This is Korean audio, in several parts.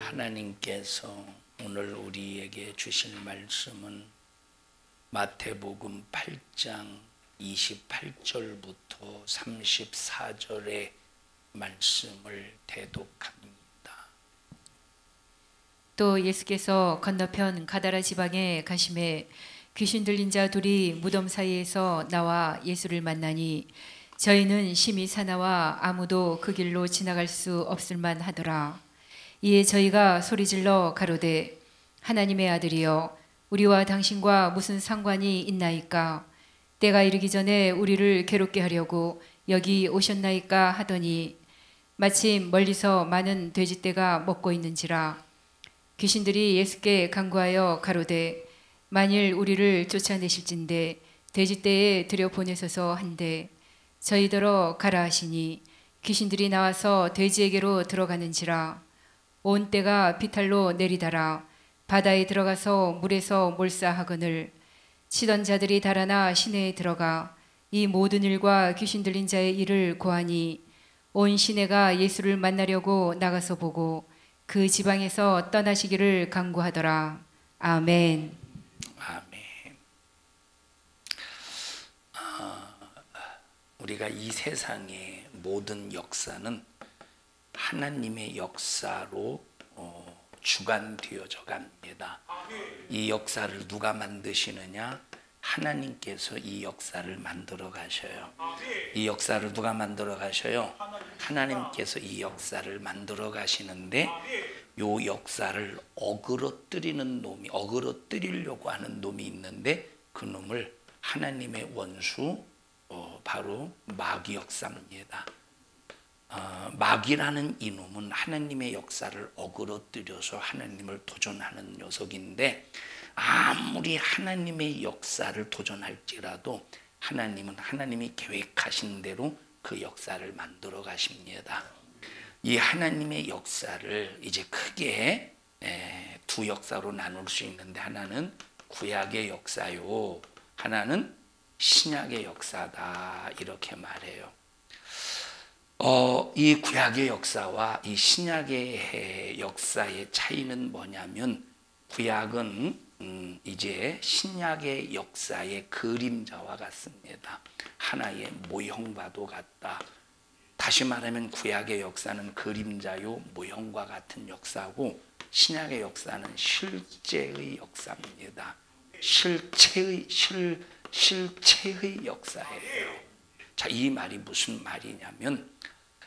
하나님께서 오늘 우리에게 주실 말씀은 마태복음 8장 28절부터 34절의 말씀을 대독합니다. 또 예수께서 건너편 가다라 지방에 가심에 귀신 들린 자 둘이 무덤 사이에서 나와 예수를 만나니 저희는 심히 사나와 아무도 그 길로 지나갈 수 없을 만하더라. 이에 저희가 소리질러 가로되 하나님의 아들이여 우리와 당신과 무슨 상관이 있나이까? 때가 이르기 전에 우리를 괴롭게 하려고 여기 오셨나이까 하더니 마침 멀리서 많은 돼지떼가 먹고 있는지라. 귀신들이 예수께 간구하여 가로되 만일 우리를 쫓아내실진대 돼지떼에 들여보내소서 한데 저희더러 가라 하시니 귀신들이 나와서 돼지에게로 들어가는지라. 온 떼가 비탈로 내리달아 바다에 들어가서 물에서 몰사하거늘 치던 자들이 달아나 시내에 들어가 이 모든 일과 귀신 들린 자의 일을 고하니 온 시내가 예수를 만나려고 나가서 보고 그 지방에서 떠나시기를 간구하더라. 아멘. 아멘. 우리가 이 세상의 모든 역사는 하나님의 역사로 주관되어져 갑니다. 이 역사를 누가 만드시느냐? 하나님께서 이 역사를 만들어 가셔요. 이 역사를 누가 만들어 가셔요? 하나님께서 이 역사를 만들어 가시는데 이 역사를 어그러뜨리려고 하는 놈이 있는데 그 놈을 하나님의 원수 바로 마귀 역사입니다. 마귀라는 이놈은 하나님의 역사를 어그러뜨려서 하나님을 도전하는 녀석인데 아무리 하나님의 역사를 도전할지라도 하나님은 하나님이 계획하신 대로 그 역사를 만들어 가십니다. 이 하나님의 역사를 이제 크게 두 역사로 나눌 수 있는데 하나는 구약의 역사요, 하나는 신약의 역사다 이렇게 말해요. 이 구약의 역사와 이 신약의 역사의 차이는 뭐냐면 구약은 이제 신약의 역사의 그림자와 같습니다. 하나의 모형과도 같다. 다시 말하면 구약의 역사는 그림자요 모형과 같은 역사고 신약의 역사는 실제의 역사입니다. 실체의 역사예요. 자, 이 말이 무슨 말이냐면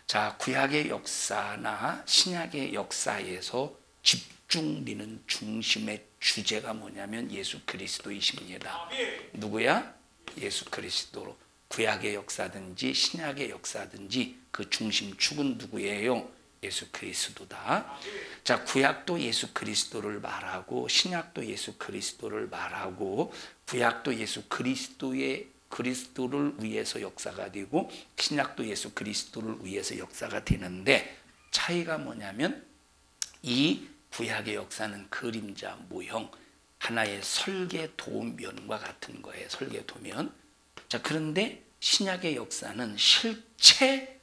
자, 구약의 역사나 신약의 역사에서 집중되는 중심의 주제가 뭐냐면 예수 그리스도이십니다. 누구야? 예수 그리스도로. 구약의 역사든지 신약의 역사든지 그 중심축은 누구예요? 예수 그리스도다. 자, 구약도 예수 그리스도를 말하고 신약도 예수 그리스도를 말하고 구약도 예수 그리스도를 위해서 역사가 되고 신약도 예수 그리스도를 위해서 역사가 되는데 차이가 뭐냐면 이 구약의 역사는 그림자, 모형, 하나의 설계도면과 같은 거예요. 설계도면. 자, 그런데 신약의 역사는 실체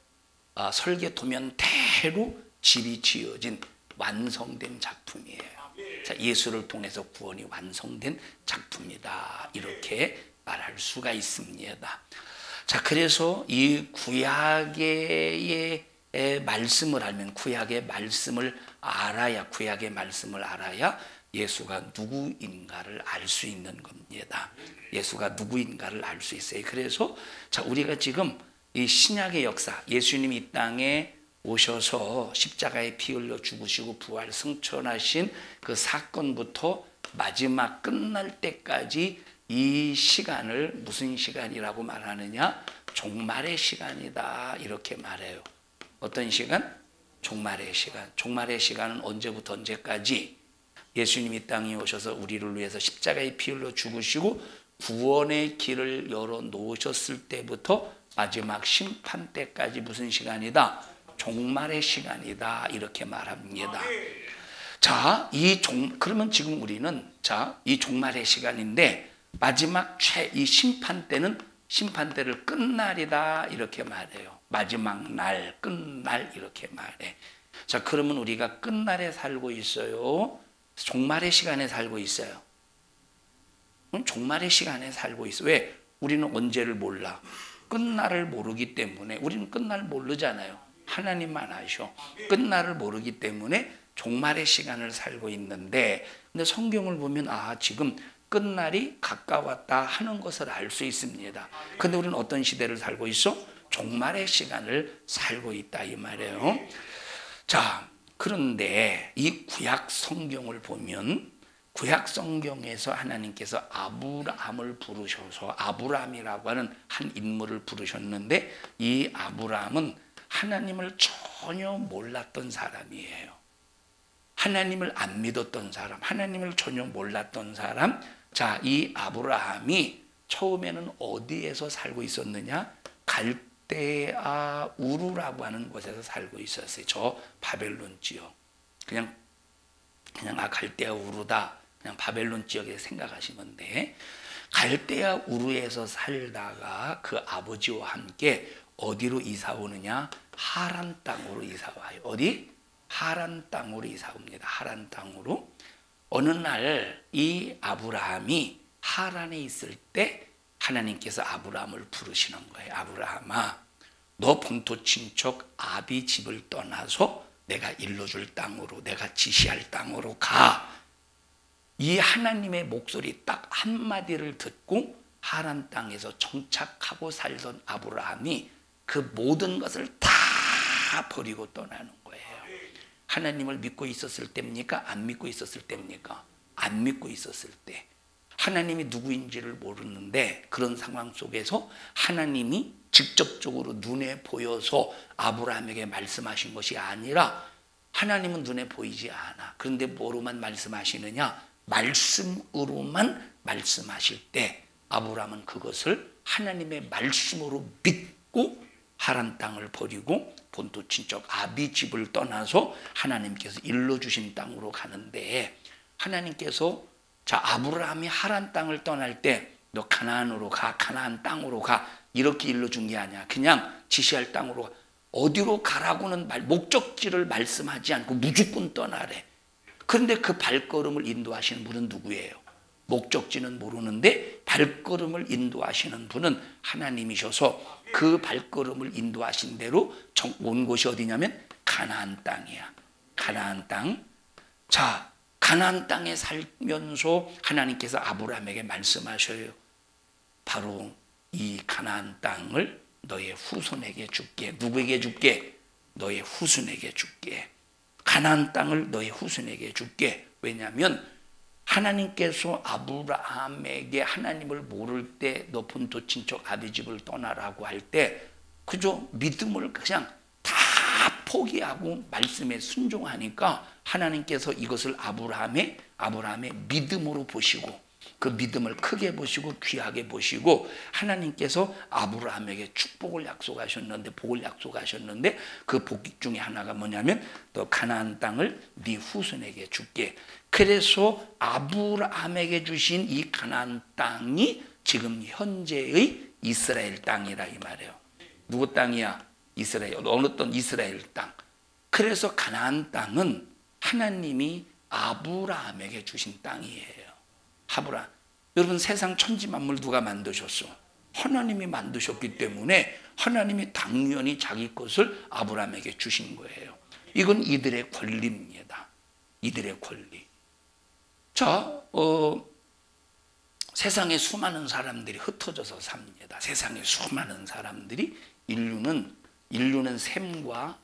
설계도면대로 집이 지어진 완성된 작품이에요. 자, 예수를 통해서 구원이 완성된 작품이다. 이렇게 말할 수가 있습니다. 자, 그래서 이 구약의 말씀을 알면 구약의 말씀을 알아야 예수가 누구인가를 알 수 있는 겁니다. 예수가 누구인가를 알 수 있어요. 그래서 자, 우리가 지금 이 신약의 역사, 예수님이 이 땅에 오셔서 십자가에 피 흘려 죽으시고 부활 승천하신 그 사건부터 마지막 끝날 때까지 이 시간을 무슨 시간이라고 말하느냐? 종말의 시간이다 이렇게 말해요. 어떤 시간? 종말의 시간. 종말의 시간은 언제부터 언제까지? 예수님이 이 땅에 오셔서 우리를 위해서 십자가에 피 흘려 죽으시고 구원의 길을 열어놓으셨을 때부터 마지막 심판 때까지 무슨 시간이다? 종말의 시간이다 이렇게 말합니다. 자, 그러면 지금 우리는 이 종말의 시간인데 마지막 이 심판 때를 끝날이다 이렇게 말해요. 마지막 날, 끝날 이렇게 말해. 자, 그러면 우리가 끝날에 살고 있어요? 종말의 시간에 살고 있어요? 종말의 시간에 살고 있어. 왜? 우리는 언제를 몰라. 끝날을 모르기 때문에. 우리는 끝날 모르잖아요. 하나님만 아셔. 끝날을 모르기 때문에 종말의 시간을 살고 있는데, 근데 성경을 보면 지금 끝날이 가까웠다 하는 것을 알 수 있습니다. 근데 우리는 어떤 시대를 살고 있어? 종말의 시간을 살고 있다 이 말이에요. 자, 그런데 이 구약 성경을 보면, 구약 성경에서 하나님께서 아브라함을 부르셔서 아브라함이라고 하는 한 인물을 부르셨는데, 이 아브라함은 하나님을 전혀 몰랐던 사람이에요. 하나님을 안 믿었던 사람, 하나님을 전혀 몰랐던 사람. 자, 이 아브라함이 처음에는 어디에서 살고 있었느냐? 갈대아 우르라고 하는 곳에서 살고 있었어요. 저 바벨론 지역. 그냥 갈대아 우르다. 그냥 바벨론 지역에 생각하시면 돼. 갈대아 우르에서 살다가 그 아버지와 함께 어디로 이사 오느냐? 하란 땅으로 이사 와요. 어디? 하란 땅으로 이사 옵니다. 하란 땅으로. 어느 날 이 아브라함이 하란에 있을 때 하나님께서 아브라함을 부르시는 거예요. 아브라함아, 너 본토 친척 아비 집을 떠나서 내가 일러줄 땅으로, 내가 지시할 땅으로 가. 이 하나님의 목소리 딱 한마디를 듣고 하란 땅에서 정착하고 살던 아브라함이 그 모든 것을 다 버리고 떠나는 거예요. 하나님을 믿고 있었을 때입니까? 안 믿고 있었을 때입니까? 안 믿고 있었을 때. 하나님이 누구인지를 모르는데 그런 상황 속에서 하나님이 직접적으로 눈에 보여서 아브라함에게 말씀하신 것이 아니라, 하나님은 눈에 보이지 않아. 그런데 뭐로만 말씀하시느냐? 말씀으로만 말씀하실 때 아브라함은 그것을 하나님의 말씀으로 믿고 하란 땅을 버리고 본토 친척 아비 집을 떠나서 하나님께서 일러주신 땅으로 가는데, 하나님께서 자, 아브라함이 하란 땅을 떠날 때 너 가나안으로 가, 가나안 땅으로 가, 이렇게 일러준 게 아니야. 그냥 지시할 땅으로 가. 어디로 가라고는 목적지를 말씀하지 않고 무조건 떠나래. 그런데 그 발걸음을 인도하시는 분은 누구예요? 목적지는 모르는데 발걸음을 인도하시는 분은 하나님이셔서 그 발걸음을 인도하신 대로 온 곳이 어디냐면 가나안 땅이야. 가나안 땅. 자, 가나안 땅에 살면서 하나님께서 아브라함에게 말씀하셔요. 바로 이 가나안 땅을 너의 후손에게 줄게. 누구에게 줄게? 너의 후손에게 줄게. 가나안 땅을 너의 후손에게 줄게. 왜냐하면 하나님께서 아브라함에게 하나님을 모를 때 너 본토 친척 아비 집을 떠나라고 할 때 그저 믿음을 그냥 다 포기하고 말씀에 순종하니까 하나님께서 이것을 아브라함의 믿음으로 보시고, 그 믿음을 크게 보시고 귀하게 보시고 하나님께서 아브라함에게 축복을 약속하셨는데, 복을 약속하셨는데 그 복 중에 하나가 뭐냐면 너 가나안 땅을 네 후손에게 줄게. 그래서 아브라함에게 주신 이 가나안 땅이 지금 현재의 이스라엘 땅이라 이 말이에요. 누구 땅이야? 이스라엘. 어느 떤 이스라엘 땅. 그래서 가나안 땅은 하나님이 아브라함에게 주신 땅이에요. 아브라함. 여러분, 세상 천지 만물 누가 만드셨어? 하나님이 만드셨기 때문에 하나님이 당연히 자기 것을 아브라함에게 주신 거예요. 이건 이들의 권리입니다. 이들의 권리. 자, 세상에 수많은 사람들이 흩어져서 삽니다. 세상에 수많은 사람들이 인류는 셈족과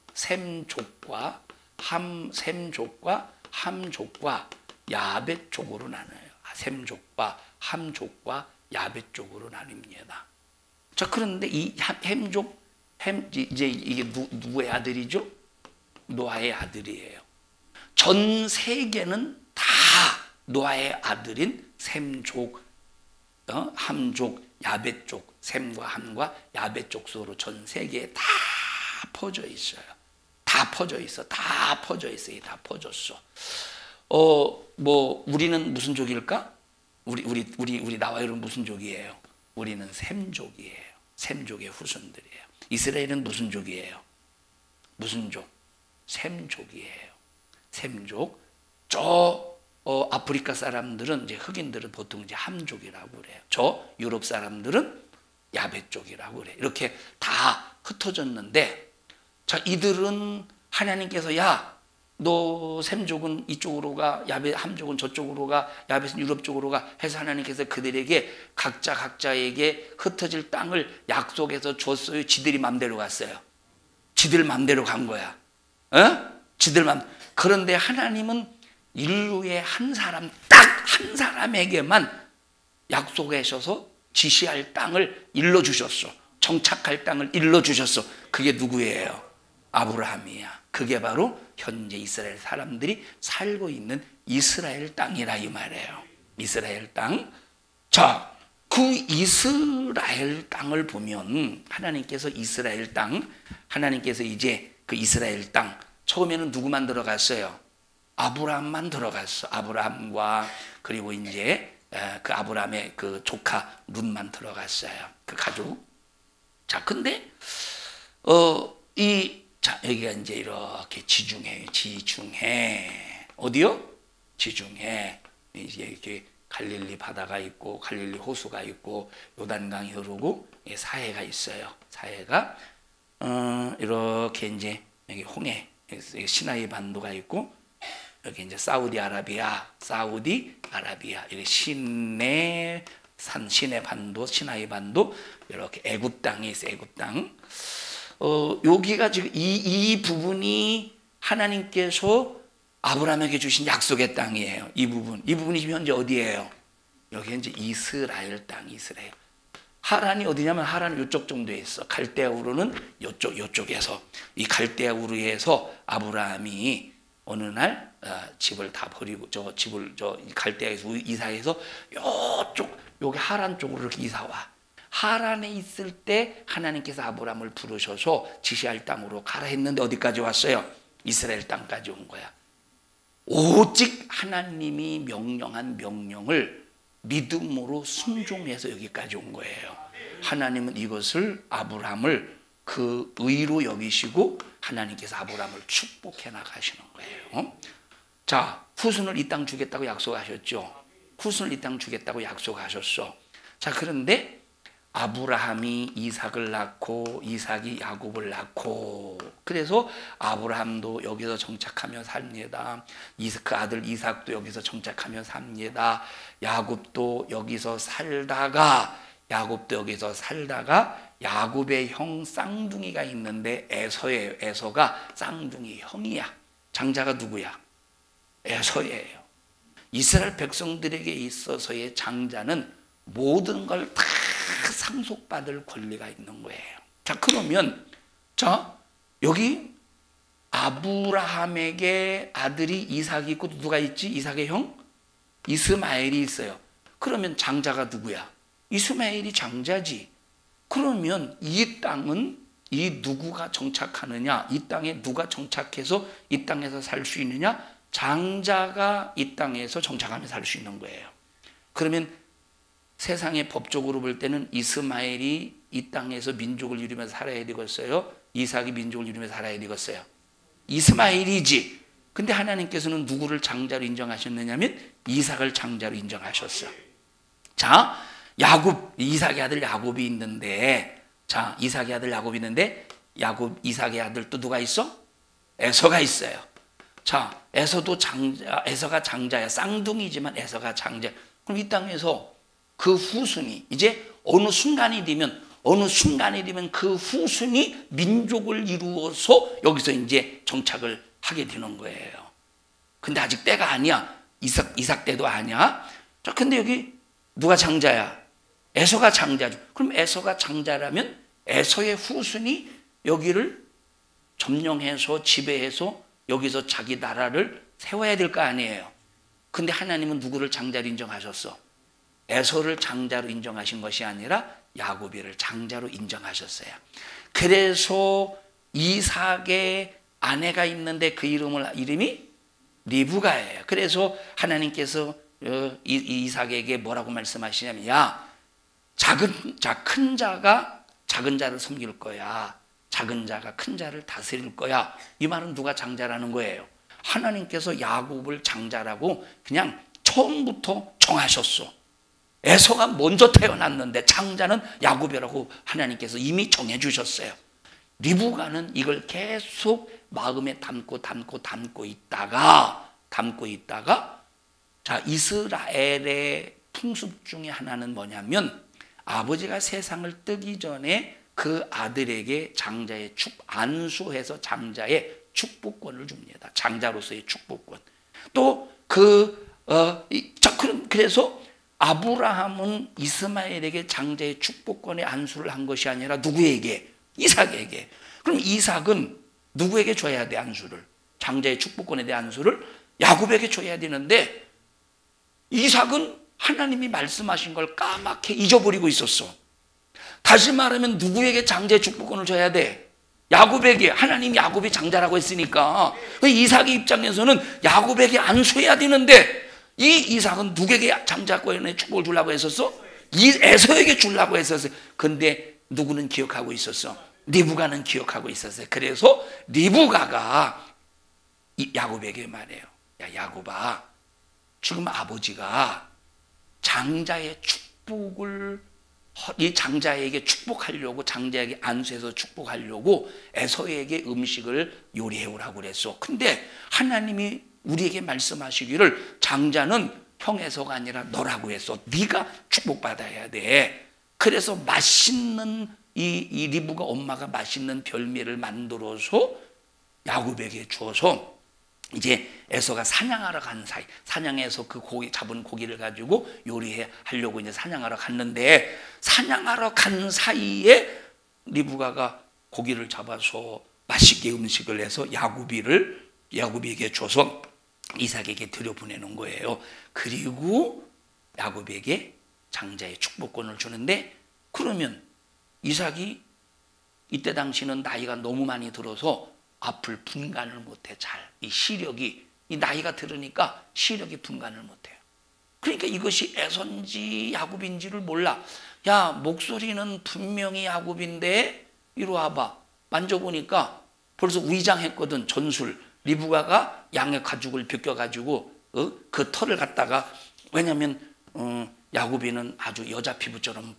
함족과 야벳족으로 나눠요. 셈족과 함족과 야벳족으로 나뉩니다. 자, 그런데 이 이제 이게 누구의 아들이죠? 노아의 아들이에요. 전 세계는 다 노아의 아들인 셈족, 함족, 야벳족, 셈과 함과 야벳족 속으로 전 세계에 다 퍼져 있어요. 다 퍼져 있어. 다 퍼져 있어요. 다 퍼졌어. 우리는 무슨 족일까? 우리 나와 여러분 무슨 족이에요? 우리는 셈족이에요. 셈족의 후손들이에요. 이스라엘은 무슨 족이에요? 무슨 족? 셈족이에요. 셈족. 아프리카 사람들은 이제 흑인들은 보통 이제 함족이라고 그래요. 저 유럽 사람들은 야베족이라고 그래요. 이렇게 다 흩어졌는데, 자, 이들은 하나님께서 야, 너 셈족은 이쪽으로 가, 야베 함족은 저쪽으로 가, 야베는 유럽 쪽으로 가 해서 하나님께서 그들에게 각자에게 흩어질 땅을 약속해서 줬어요. 지들이 맘대로 갔어요. 지들 맘대로 간 거야. 지들 맘. 그런데 하나님은 인류의 한 사람, 딱 한 사람에게만 약속하셔서 지시할 땅을 일러주셨어. 정착할 땅을 일러주셨어. 그게 누구예요? 아브라함이야. 그게 바로 현재 이스라엘 사람들이 살고 있는 이스라엘 땅이라 이 말이에요. 이스라엘 땅. 자, 그 이스라엘 땅을 보면 하나님께서 이스라엘 땅, 하나님께서 이제 그 이스라엘 땅, 처음에는 누구만 들어갔어요? 아브라함만 들어갔어. 아브라함과 그리고 이제 그 아브라함의 그 조카 룻만 들어갔어요. 그 가족. 자, 근데 자, 여기가 이제 이렇게 지중해. 어디요? 지중해. 이제 이렇게 갈릴리 바다가 있고, 갈릴리 호수가 있고, 요단강이 흐르고, 사해가 있어요. 사해가, 이렇게 이제, 여기 홍해, 시나이 반도가 있고, 여기 이제 사우디아라비아, 여기 시내 반도, 시나이 반도, 이렇게 애굽 땅이 있어요. 애굽 땅. 여기가 지금 이 부분이 하나님께서 아브라함에게 주신 약속의 땅이에요. 이 부분이 지금 현재 어디예요? 여기 이제 이스라엘 땅, 이스라엘. 하란이 어디냐면 하란은 이쪽 정도에 있어. 갈대아 우르는 이쪽에서. 이 갈대아 우르에서 아브라함이 어느 날 집을 다 버리고 갈대아에서 이사해서 여기 하란 쪽으로 이렇게 이사 와. 하란에 있을 때 하나님께서 아브라함을 부르셔서 지시할 땅으로 가라 했는데 어디까지 왔어요? 이스라엘 땅까지 온 거야. 오직 하나님이 명령한 명령을 믿음으로 순종해서 여기까지 온 거예요. 하나님은 이것을 아브라함을 그 의로 여기시고 하나님께서 아브라함을 축복해 나가시는 거예요. 자, 후손을 이 땅 주겠다고 약속하셨죠. 후손을 이 땅 주겠다고 약속하셨어. 자, 그런데 아브라함이 이삭을 낳고 이삭이 야곱을 낳고, 그래서 아브라함도 여기서 정착하며 삽니다. 그 아들 이삭도 여기서 정착하며 삽니다. 야곱도 여기서 살다가 야곱의 형 쌍둥이가 있는데 에서예요. 에서가 쌍둥이 형이야. 장자가 누구야? 에서예요. 이스라엘 백성들에게 있어서의 장자는 모든 걸 다 상속받을 권리가 있는 거예요. 자, 그러면 여기 아브라함에게 아들이 이삭이 있고 누가 있지? 이삭의 형 이스마엘이 있어요. 그러면 장자가 누구야? 이스마엘이 장자지. 그러면 이 땅은 이 누구가 정착하느냐? 이 땅에 누가 정착해서 이 땅에서 살 수 있느냐? 장자가 이 땅에서 정착하며 살 수 있는 거예요. 그러면 세상의 법적으로 볼 때는 이스마엘이 이 땅에서 민족을 이루면서 살아야 되겠어요? 이삭이 민족을 이루면서 살아야 되겠어요? 이스마엘이지. 근데 하나님께서는 누구를 장자로 인정하셨느냐면 이삭을 장자로 인정하셨어. 자, 이삭의 아들 야곱이 있는데, 이삭의 아들 또 누가 있어? 에서가 있어요. 자, 에서가 장자야. 쌍둥이지만 에서가 장자. 그럼 이 땅에서 그 후손이 이제 어느 순간이 되면 그 후손이 민족을 이루어서 여기서 이제 정착을 하게 되는 거예요. 근데 아직 때가 아니야. 이삭 때도 아니야. 자, 근데 여기 누가 장자야? 에서가 장자죠. 그럼 에서가 장자라면 에서의 후손이 여기를 점령해서 지배해서 여기서 자기 나라를 세워야 될 거 아니에요. 근데 하나님은 누구를 장자로 인정하셨어? 에서를 장자로 인정하신 것이 아니라 야곱이를 장자로 인정하셨어요. 그래서 이삭의 아내가 있는데 그 이름이 리브가예요. 그래서 하나님께서 이삭에게 뭐라고 말씀하시냐면, 큰 자가 작은 자를 섬길 거야. 작은 자가 큰 자를 다스릴 거야. 이 말은 누가 장자라는 거예요? 하나님께서 야곱을 장자라고 그냥 처음부터 정하셨어. 에서가 먼저 태어났는데 장자는 야곱이라고 하나님께서 이미 정해주셨어요. 리브가는 이걸 계속 마음에 담고 있다가 자, 이스라엘의 풍습 중에 하나는 뭐냐면 아버지가 세상을 뜨기 전에 그 아들에게 안수해서 장자의 축복권을 줍니다. 장자로서의 축복권. 또 그래서 아브라함은 이스마엘에게 장자의 축복권의 안수를 한 것이 아니라 누구에게? 이삭에게. 그럼 이삭은 누구에게 줘야 돼, 안수를? 장자의 축복권에 대한 안수를 야곱에게 줘야 되는데 이삭은 하나님이 말씀하신 걸 까맣게 잊어버리고 있었어. 다시 말하면 누구에게 장자의 축복권을 줘야 돼? 야곱에게. 하나님이 야곱이 장자라고 했으니까 이삭의 입장에서는 야곱에게 안수해야 되는데 이 이삭은 누구에게 장자권의 축복을 주려고 했었어? 에서에게 주려고 했었어요. 근데 누구는 기억하고 있었어? 리브가는 기억하고 있었어요. 그래서 리브가가 야곱에게 말해요. 야, 야곱아, 지금 아버지가 장자의 축복을 이 장자에게 축복하려고, 장자에게 안수해서 축복하려고 에서에게 음식을 요리해 오라고 그랬어. 근데 하나님이 우리에게 말씀하시기를 장자는 형 에서가 아니라 너라고 했어. 네가 축복받아야 돼. 그래서 맛있는 이 리브가 엄마가 맛있는 별미를 만들어서 야곱에게 주어서 이제 에서가 사냥하러 간 사이, 사냥해서 그 잡은 고기를 가지고 요리하려고 이제 사냥하러 갔는데, 사냥하러 간 사이에 리브가가 고기를 잡아서 맛있게 음식을 해서 야곱에게 줘서 이삭에게 들여보내는 거예요. 그리고 야곱에게 장자의 축복권을 주는데, 그러면 이삭이 이때 당시는 나이가 너무 많이 들어서 앞을 분간을 못해. 이 시력이, 이 나이가 들으니까 시력이 분간을 못해요. 그러니까 이것이 에서인지 야곱인지를 몰라. 야, 목소리는 분명히 야곱인데 이리 와봐. 만져보니까 벌써 위장했거든. 전술. 리브가가 양의 가죽을 벗겨가지고 그 털을 갖다가, 왜냐면 야곱이는 아주 여자 피부처럼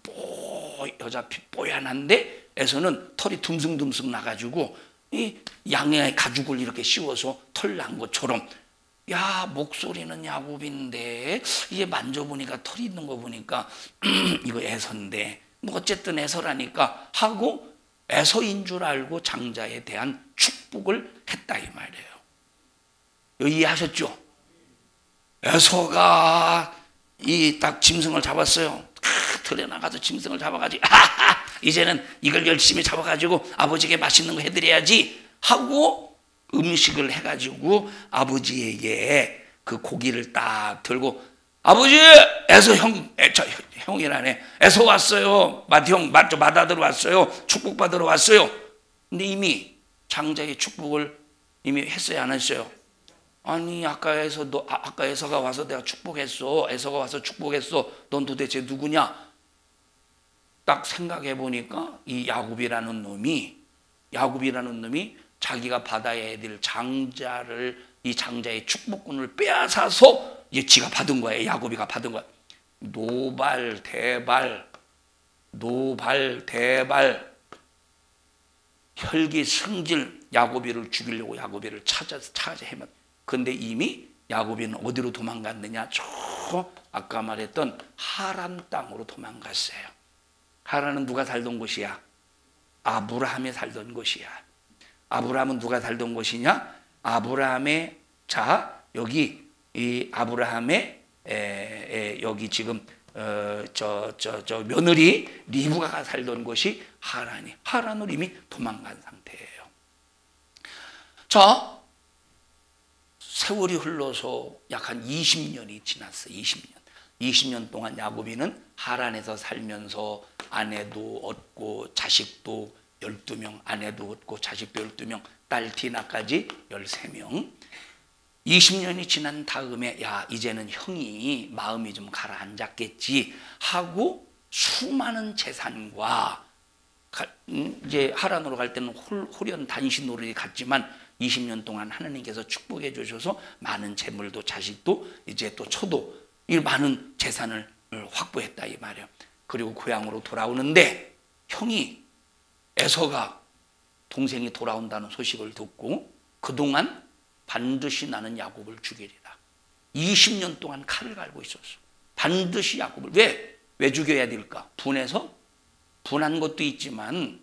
뽀얀한데 에서는 털이 듬승듬승 나가지고 이 양의 가죽을 이렇게 씌워서 털 난 것처럼, 야, 목소리는 야곱인데 이게 만져보니까 털이 있는 거 보니까 이거 에서인데, 뭐 어쨌든 에서라니까 하고 에서인 줄 알고 장자에 대한 축복을 했다 이 말이에요. 이해하셨죠? 에서가 이 딱 짐승을 잡았어요. 들에 나가서 짐승을 잡아가지고 이제는 이걸 열심히 잡아가지고 아버지에게 맛있는 거 해드려야지 하고 음식을 해가지고 아버지에게 그 고기를 딱 들고, 아버지, 에서 형이라네. 에서 왔어요. 맏아들 왔어요. 축복받으러 왔어요. 근데 이미 장자의 축복을 이미 했어요, 안 했어요? 아니, 아까 에서가 와서 내가 축복했어. 에서가 와서 축복했어. 넌 도대체 누구냐? 딱 생각해 보니까 이 야곱이라는 놈이 자기가 받아야 될 이 장자의 축복권을 빼앗아서 이제 지가 받은 거예요. 야곱이가 받은 거야. 노발 대발 혈기승질, 야곱이를 죽이려고 야곱이를 찾아 헤맨. 근데 이미 야곱이는 어디로 도망갔느냐? 저 아까 말했던 하란 땅으로 도망갔어요. 하란은 누가 살던 곳이야? 아브라함이 살던 곳이야. 아브라함은 누가 살던 곳이냐? 아브라함의, 자, 여기 이 아브라함의 여기 지금 저 며느리 리브가가 살던 곳이 하란으로 이미 도망간 상태예요. 자, 세월이 흘러서 약 한 20년이 지났어요. 20년 동안 야곱이는 하란에서 살면서 아내도 얻고 자식도 12명, 아내도 얻고 자식도 12명, 딸 디나까지 13명. 20년이 지난 다음에 야, 이제는 형이 마음이 좀 가라앉았겠지 하고 수많은 재산과 이제 하란으로 갈 때는 호련 단신 노릇이 갔지만 20년 동안 하나님께서 축복해 주셔서 많은 재물도 자식도 이제 또 처도 이 많은 재산을 확보했다 이 말이에요. 그리고 고향으로 돌아오는데 형이 에서가 동생이 돌아온다는 소식을 듣고 그동안 반드시 나는 야곱을 죽이리라. 20년 동안 칼을 갈고 있었어. 반드시 야곱을. 왜 죽여야 될까? 분한 것도 있지만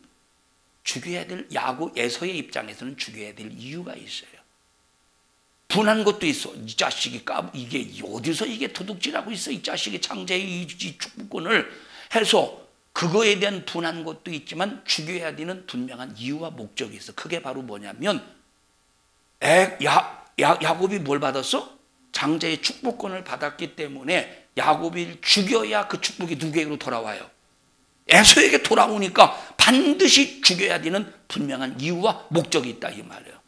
죽여야 될 에서의 입장에서는 죽여야 될 이유가 있어요. 분한 것도 있어. 이 자식이 이게 어디서 이게 도둑질하고 있어. 이 자식이 창자의 이 축복권을 해서 그거에 대한 분한 것도 있지만 죽여야 되는 분명한 이유와 목적이 있어. 그게 바로 뭐냐면 야곱이 뭘 받았어? 장자의 축복권을 받았기 때문에 야곱을 죽여야 그 축복이 누구에게로 돌아와요? 에서에게 돌아오니까 반드시 죽여야 되는 분명한 이유와 목적이 있다 이 말이에요.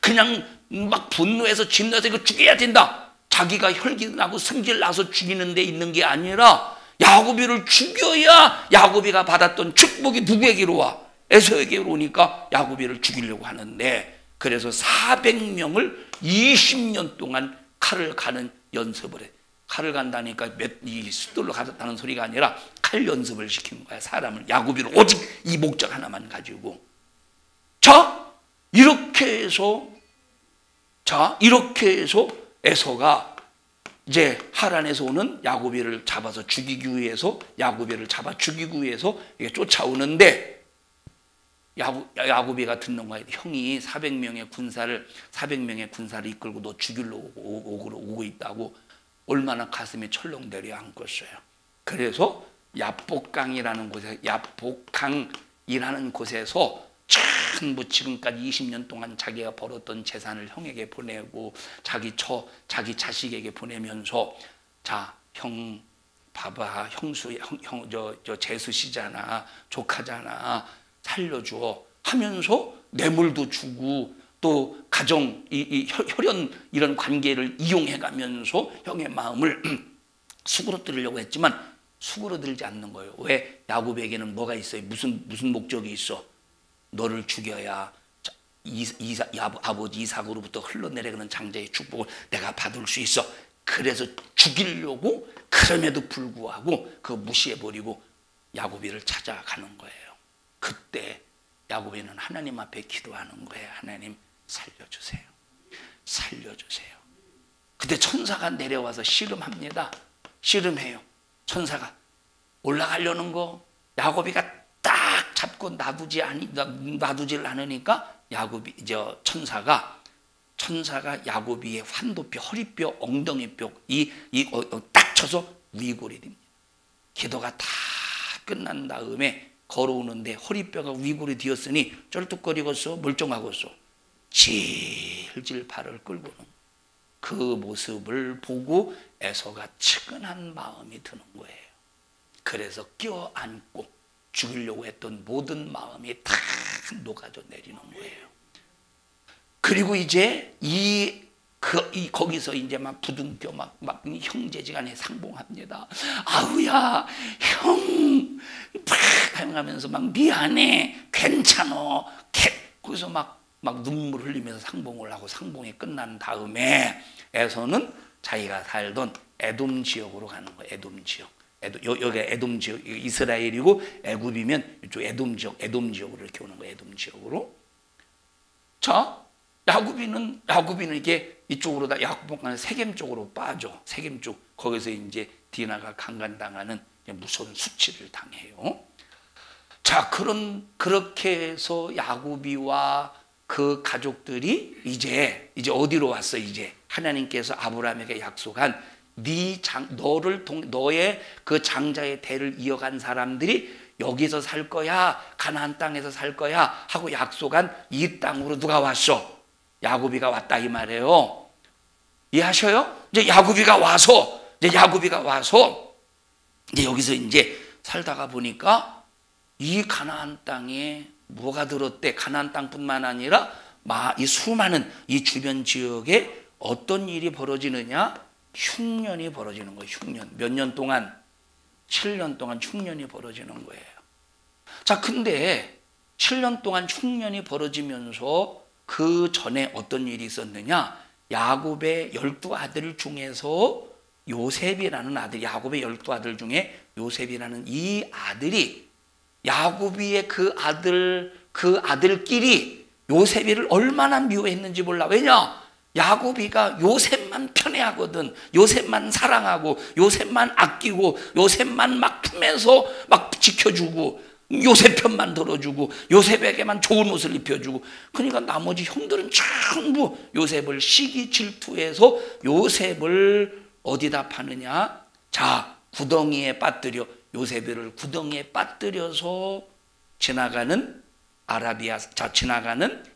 그냥 막 분노해서 진노해서 이거 죽여야 된다. 자기가 혈기나고 성질나서 죽이는 데 있는 게 아니라 야곱이를 죽여야 야곱이가 받았던 축복이 누구에게로 와? 에서에게로 오니까 야곱이를 죽이려고 하는데 그래서 400명을 20년 동안 칼을 가는 연습을 해. 칼을 간다니까 이 숫돌로 가졌다는 소리가 아니라 칼 연습을 시키는 거야. 사람을 야곱이를 오직 이 목적 하나만 가지고. 이렇게 해서 에서가 이제 하란에서 오는 야곱이를 잡아서 죽이기 위해서 야곱이를 잡아 죽이기 위해서 이게 쫓아오는데 야곱이가 듣는 거야. 형이 400명의 군사를 이끌고 너 죽이려고 오고 있다고. 얼마나 가슴이 철렁 내려앉겠어요. 그래서 야복강이라는 곳에서 전부 지금까지 20년 동안 자기가 벌었던 재산을 형에게 보내고 자기 자식에게 보내면서 자, 형 봐봐, 저 재수씨잖아, 조카잖아, 살려줘 하면서 뇌물도 주고 또 가정 혈연 이런 관계를 이용해가면서 형의 마음을 수그러뜨리려고 했지만 수그러들지 않는 거예요. 왜? 야곱에게는 뭐가 있어요? 무슨 목적이 있어? 너를 죽여야 아버지 이삭으로부터 흘러내려가는 장자의 축복을 내가 받을 수 있어. 그래서 죽이려고 그럼에도 불구하고 그거 무시해버리고 야곱이를 찾아가는 거예요. 그때 야곱이는 하나님 앞에 기도하는 거예요. 하나님 살려주세요. 살려주세요. 그때 천사가 내려와서 씨름합니다. 씨름해요. 천사가 올라가려는 거 야곱이가 딱 잡고 놔두질 않으니까 천사가 야곱이의 환도뼈, 허리뼈, 엉덩이뼈 딱 쳐서 위골이 됩니다. 기도가 다 끝난 다음에 걸어오는데 허리뼈가 위골이 되었으니 쩔뚝거리겠어? 멀쩡하겠어? 질질 발을 끌고는 그 모습을 보고 에서가 측은한 마음이 드는 거예요. 그래서 껴안고 죽이려고 했던 모든 마음이 다 녹아져 내리는 거예요. 그리고 이제 거기서 이제 막 부둥켜 막 형제지간에 상봉합니다. 아우야, 형 하면서 막 미안해, 괜찮어. 거기서 막 눈물 흘리면서 상봉을 하고 상봉이 끝난 다음에 에서는 자기가 살던 에돔 지역으로 가는 거예요. 에돔 지역. 여기가 에돔 지역, 이스라엘이고 애굽이면 이쪽 에돔 지역으로 이렇게 오는 거예요. 에돔 지역으로. 자, 야곱이는 이게 이쪽으로 다 야곱은 세겜 쪽으로 빠져. 세겜 쪽. 거기서 이제 디나가 강간당하는 무서운 수치를 당해요. 자, 그렇게 해서 야곱이와 그 가족들이 이제 어디로 왔어? 이제 하나님께서 아브라함에게 약속한 너의 그 장자의 대를 이어간 사람들이 여기서 살 거야, 가나안 땅에서 살 거야 하고 약속한 이 땅으로 누가 왔어? 야곱이가 왔다 이 말이에요. 이해하셔요? 이제 야곱이가 와서 이제 여기서 이제 살다가 보니까 이 가나안 땅에 뭐가 들었대? 가나안 땅뿐만 아니라 이 수많은 이 주변 지역에 어떤 일이 벌어지느냐? 흉년이 벌어지는 거예요. 흉년. 몇 년 동안? 7년 동안 흉년이 벌어지는 거예요. 자, 근데 7년 동안 흉년이 벌어지면서 그 전에 어떤 일이 있었느냐? 야곱의 12아들 중에서 요셉이라는 아들, 야곱의 12아들 중에 요셉이라는 이 아들이 야곱이의 그 아들끼리 요셉이를 얼마나 미워했는지 몰라. 왜냐? 야곱이가 요셉만 편애하거든. 요셉만 사랑하고 요셉만 아끼고 요셉만 막 품에서 막 지켜주고 요셉 편만 들어주고 요셉에게만 좋은 옷을 입혀주고, 그러니까 나머지 형들은 전부 요셉을 시기 질투해서 요셉을 어디다 파느냐? 자, 구덩이에 빠뜨려, 요셉을 구덩이에 빠뜨려서 지나가는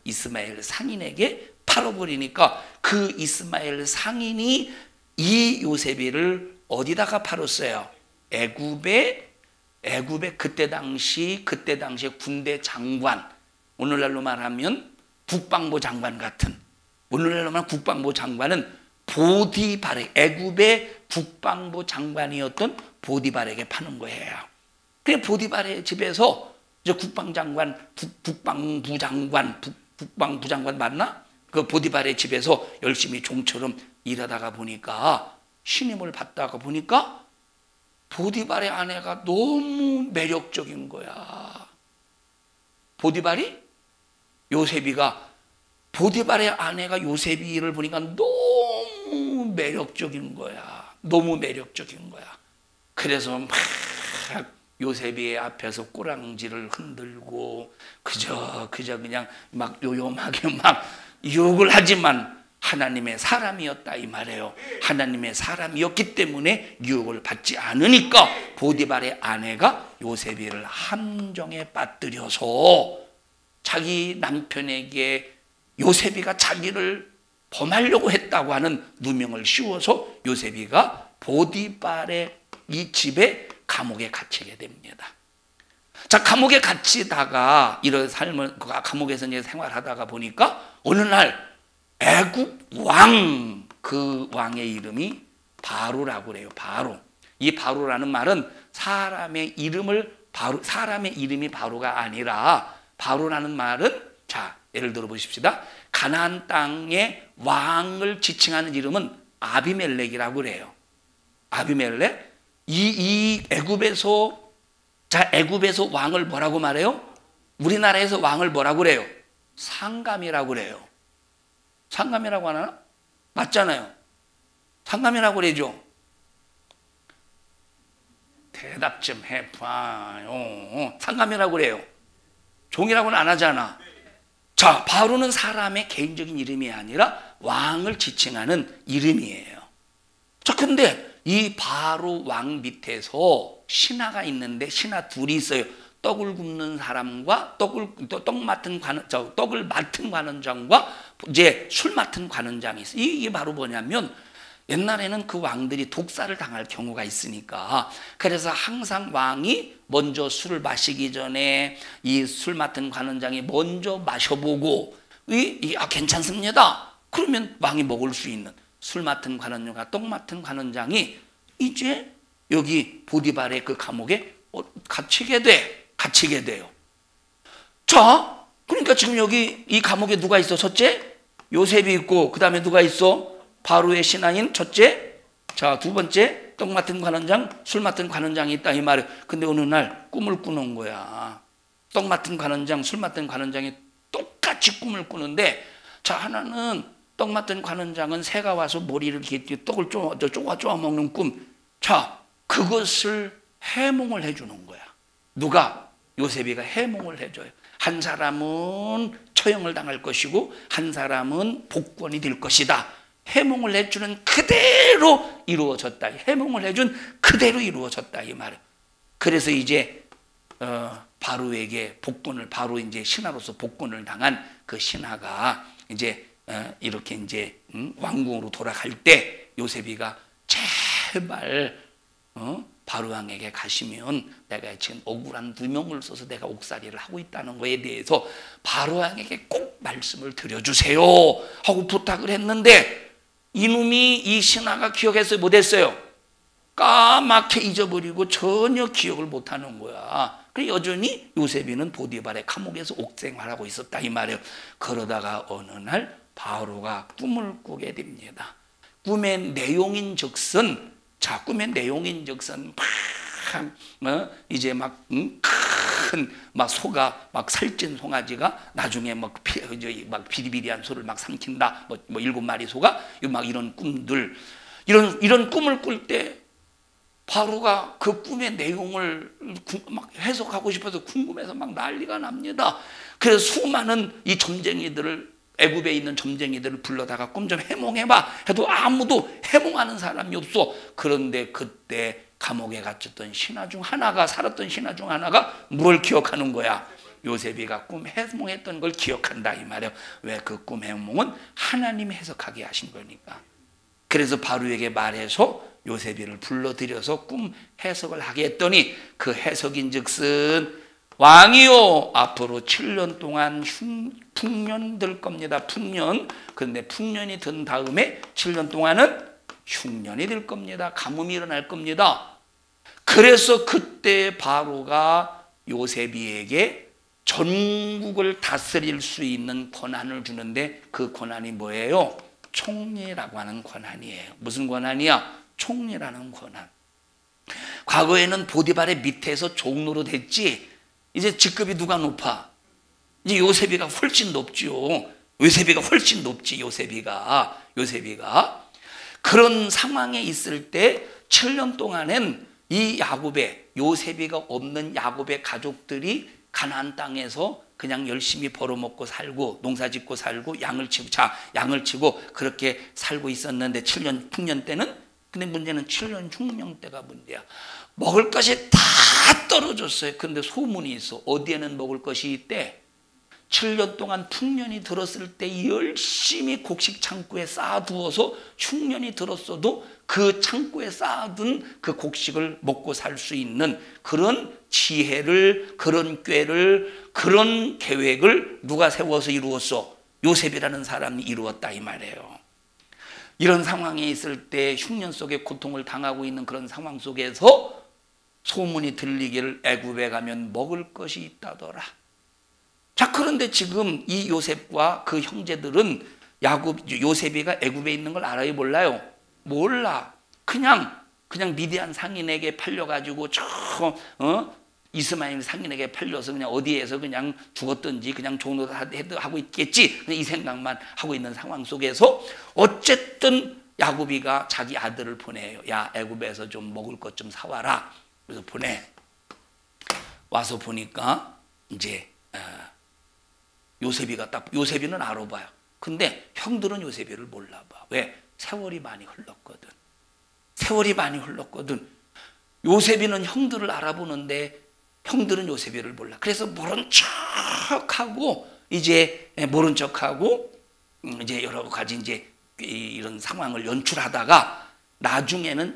이스마엘 상인에게 팔아버리니까 그 이스마엘 상인이 이 요셉이를 어디다가 팔았어요? 애굽의 그때 당시에 군대 장관, 오늘날로 말하면 국방부 장관 같은, 오늘날로 말하면 국방부 장관은 보디발에, 애굽의 국방부 장관이었던 보디발에게 파는 거예요. 그 보디발의 집에서 이제 국방부 장관 맞나? 그 보디발의 집에서 열심히 종처럼 일하다가 보니까, 신임을 받다가 보니까 보디발의 아내가 너무 매력적인 거야. 보디발의 아내가 요셉이를 보니까 너무 매력적인 거야. 너무 매력적인 거야. 그래서 막 요셉이 앞에서 꼬랑지를 흔들고 그저 그냥 막 요염하게 막 욕을 하지만 하나님의 사람이었다 이 말이에요. 하나님의 사람이었기 때문에 유혹을 받지 않으니까 보디발의 아내가 요셉이를 함정에 빠뜨려서 자기 남편에게 요셉이가 자기를 범하려고 했다고 하는 누명을 씌워서 요셉이가 보디발의 이 집에 감옥에 갇히게 됩니다. 자, 감옥에 갇히다가 이런 삶을 감옥에서 이제 생활하다가 보니까 어느 날 애굽 왕, 그 왕의 이름이 바로라고 그래요. 바로. 이 바로라는 말은 사람의 이름이 바로가 아니라, 바로라는 말은, 자, 예를 들어 보십시다. 가나안 땅의 왕을 지칭하는 이름은 아비멜렉이라고 그래요. 아비멜렉. 이 애굽에서 왕을 뭐라고 말해요? 우리나라에서 왕을 뭐라고 그래요? 상감이라고 그래요. 상감이라고 하나? 맞잖아요. 상감이라고 그러죠. 대답 좀 해봐요. 상감이라고 그래요. 종이라고는 안 하잖아. 자, 바로는 사람의 개인적인 이름이 아니라 왕을 지칭하는 이름이에요. 자, 근데 이 바로 왕 밑에서 신하가 있는데, 신하 둘이 있어요. 떡을 굽는 사람과 떡을 맡은 관원장과 이제 술 맡은 관원장이 있어요. 이게 바로 뭐냐면, 옛날에는 그 왕들이 독사를 당할 경우가 있으니까, 그래서 항상 왕이 먼저 술을 마시기 전에 이 술 맡은 관원장이 먼저 마셔보고, 괜찮습니다. 그러면 왕이 먹을 수 있는, 술 맡은 관원장과 떡 맡은 관원장이 이제 여기 보디발의 그 감옥에 갇히게 돼요. 자, 그러니까 지금 여기 이 감옥에 누가 있어? 첫째, 요셉이 있고, 그 다음에 누가 있어? 바로의 신하인 첫째, 자, 두 번째, 떡 맡은 관원장, 술 맡은 관원장이 있다 이 말이에요. 근데 어느 날 꿈을 꾸는 거야. 떡 맡은 관원장, 술 맡은 관원장이 똑같이 꿈을 꾸는데, 자, 하나는 떡 맡은 관원장은 새가 와서 머리를 이렇게 떡을 쪼아 먹는 꿈. 자, 그것을 해몽을 해주는 거야. 누가? 요셉이가 해몽을 해줘요. 한 사람은 처형을 당할 것이고 한 사람은 복권이 될 것이다. 해몽을 해주는 그대로 이루어졌다. 해몽을 해준 그대로 이루어졌다 이 말이에요. 그래서 이제 바로에게 바로 이제 신하로서 복권을 당한 그 신하가 이제 이렇게 이제 왕궁으로 돌아갈 때 요셉이가 제발 바로 왕에게 가시면 내가 지금 억울한 누명을 써서 내가 옥살이를 하고 있다는 거에 대해서 바로 왕에게 꼭 말씀을 드려주세요 하고 부탁을 했는데, 이 신하가 기억해서 못했어요. 까맣게 잊어버리고 전혀 기억을 못하는 거야. 그래 여전히 요셉이는 보디발의 감옥에서 옥생활하고 있었다 이 말이에요. 그러다가 어느 날 바로가 꿈을 꾸게 됩니다. 꿈의 내용인즉슨, 자 꿈의 내용인즉슨 이제 막 큰 막 소가 막 살찐 송아지가 나중에 막 비리비리한 소를 막 삼킨다. 뭐 7마리 소가 막 이런 꿈들, 이런 꿈을 꿀 때 바로가 그 꿈의 내용을 막 해석하고 싶어서 궁금해서 막 난리가 납니다. 그래서 수많은 이 점쟁이들을, 애굽에 있는 점쟁이들을 불러다가 꿈 좀 해몽해봐 해도 아무도 해몽하는 사람이 없어. 그런데 그때 감옥에 갇혔던 신하 중 하나가, 살았던 신하 중 하나가 뭘 기억하는 거야? 요셉이가 꿈 해몽했던 걸 기억한다 이 말이에요. 왜? 그 꿈 해몽은 하나님이 해석하게 하신 거니까. 그래서 바로에게 말해서 요셉이를 불러들여서 꿈 해석을 하게 했더니 그 해석인즉슨 왕이요 앞으로 7년 동안 풍년 들 겁니다. 풍년. 그런데 풍년이 든 다음에 7년 동안은 흉년이 될 겁니다. 가뭄이 일어날 겁니다. 그래서 그때 바로가 요셉이에게 전국을 다스릴 수 있는 권한을 주는데 그 권한이 뭐예요? 총리라고 하는 권한이에요. 무슨 권한이야? 총리라는 권한. 과거에는 보디발의 밑에서 종노릇 했지, 이제 직급이 누가 높아? 이제 요셉이가 훨씬 높죠. 요셉이가 훨씬 높지. 요셉이가 그런 상황에 있을 때 7년 동안엔 이 야곱의, 요셉이가 없는 야곱의 가족들이 가나안 땅에서 그냥 열심히 벌어먹고 살고 농사짓고 살고 양을 치고 그렇게 살고 있었는데 7년 풍년 때는, 근데 문제는 7년 흉년 때가 문제야. 먹을 것이 다 떨어졌어요. 그런데 소문이 있어. 어디에는 먹을 것이 있대? 7년 동안 풍년이 들었을 때 열심히 곡식 창고에 쌓아두어서 흉년이 들었어도 그 창고에 쌓아둔 그 곡식을 먹고 살 수 있는 그런 지혜를, 그런 꾀를, 그런 계획을 누가 세워서 이루었어? 요셉이라는 사람이 이루었다 이 말이에요. 이런 상황에 있을 때 흉년 속에 고통을 당하고 있는 그런 상황 속에서 소문이 들리기를 애굽에 가면 먹을 것이 있다더라. 자, 그런데 지금 이 요셉과 그 형제들은 요셉이가 애굽에 있는 걸 알아요, 몰라요? 몰라. 그냥 미디안 상인에게 팔려가지고 이스마엘 상인에게 팔려서 그냥 어디에서 그냥 죽었든지 그냥 종노릇 하고 있겠지, 그냥 이 생각만 하고 있는 상황 속에서 어쨌든 야곱이가 자기 아들을 보내요. 야, 애굽에서 좀 먹을 것 좀 사와라. 그래서 보내. 와서 보니까 이제 요셉이는 알아봐요. 근데 형들은 요셉이를 몰라봐. 왜? 세월이 많이 흘렀거든. 요셉이는 형들을 알아보는데 형들은 요셉이를 몰라. 그래서 모른 척하고 이제 여러 가지 이제 이런 상황을 연출하다가 나중에는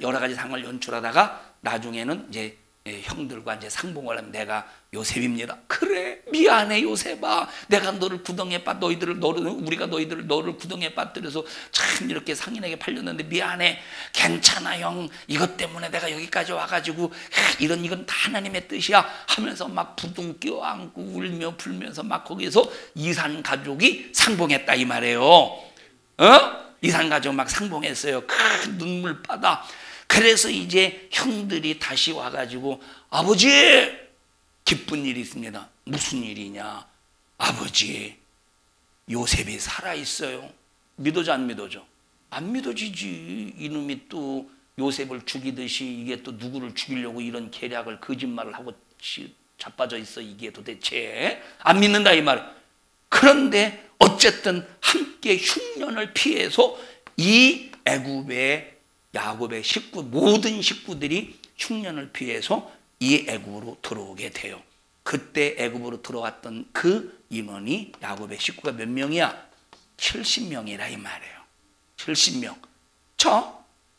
이제 형들과 이제 상봉을 하면 내가 요셉입니다. 그래, 미안해 요셉아. 내가 너를 구덩이에 우리가 너를 구덩이에 빠뜨려서 참 이렇게 상인에게 팔렸는데 미안해. 괜찮아 형. 이것 때문에 내가 여기까지 와가지고 이건 다 하나님의 뜻이야 하면서 막 부둥 껴안고 울며 불면서 막 거기서 이산 가족이 상봉했다 이 말이에요. 이산 가족 막 상봉했어요. 큰 눈물바다. 그래서 이제 형들이 다시 와가지고 아버지, 기쁜 일이 있습니다. 무슨 일이냐? 아버지, 요셉이 살아있어요. 믿어져 안 믿어져? 안 믿어지지. 이놈이 또 요셉을 죽이듯이 이게 또 누구를 죽이려고 이런 계략을, 거짓말을 하고 자빠져 있어. 이게 도대체 안 믿는다 이 말. 그런데 어쨌든 함께 흉년을 피해서 이 애굽의 야곱의 모든 식구들이 흉년을 피해서 이 애굽으로 들어오게 돼요. 그때 애굽으로 들어왔던 그 인원이 야곱의 식구가 몇 명이야? 70명이라 이 말이에요. 70명.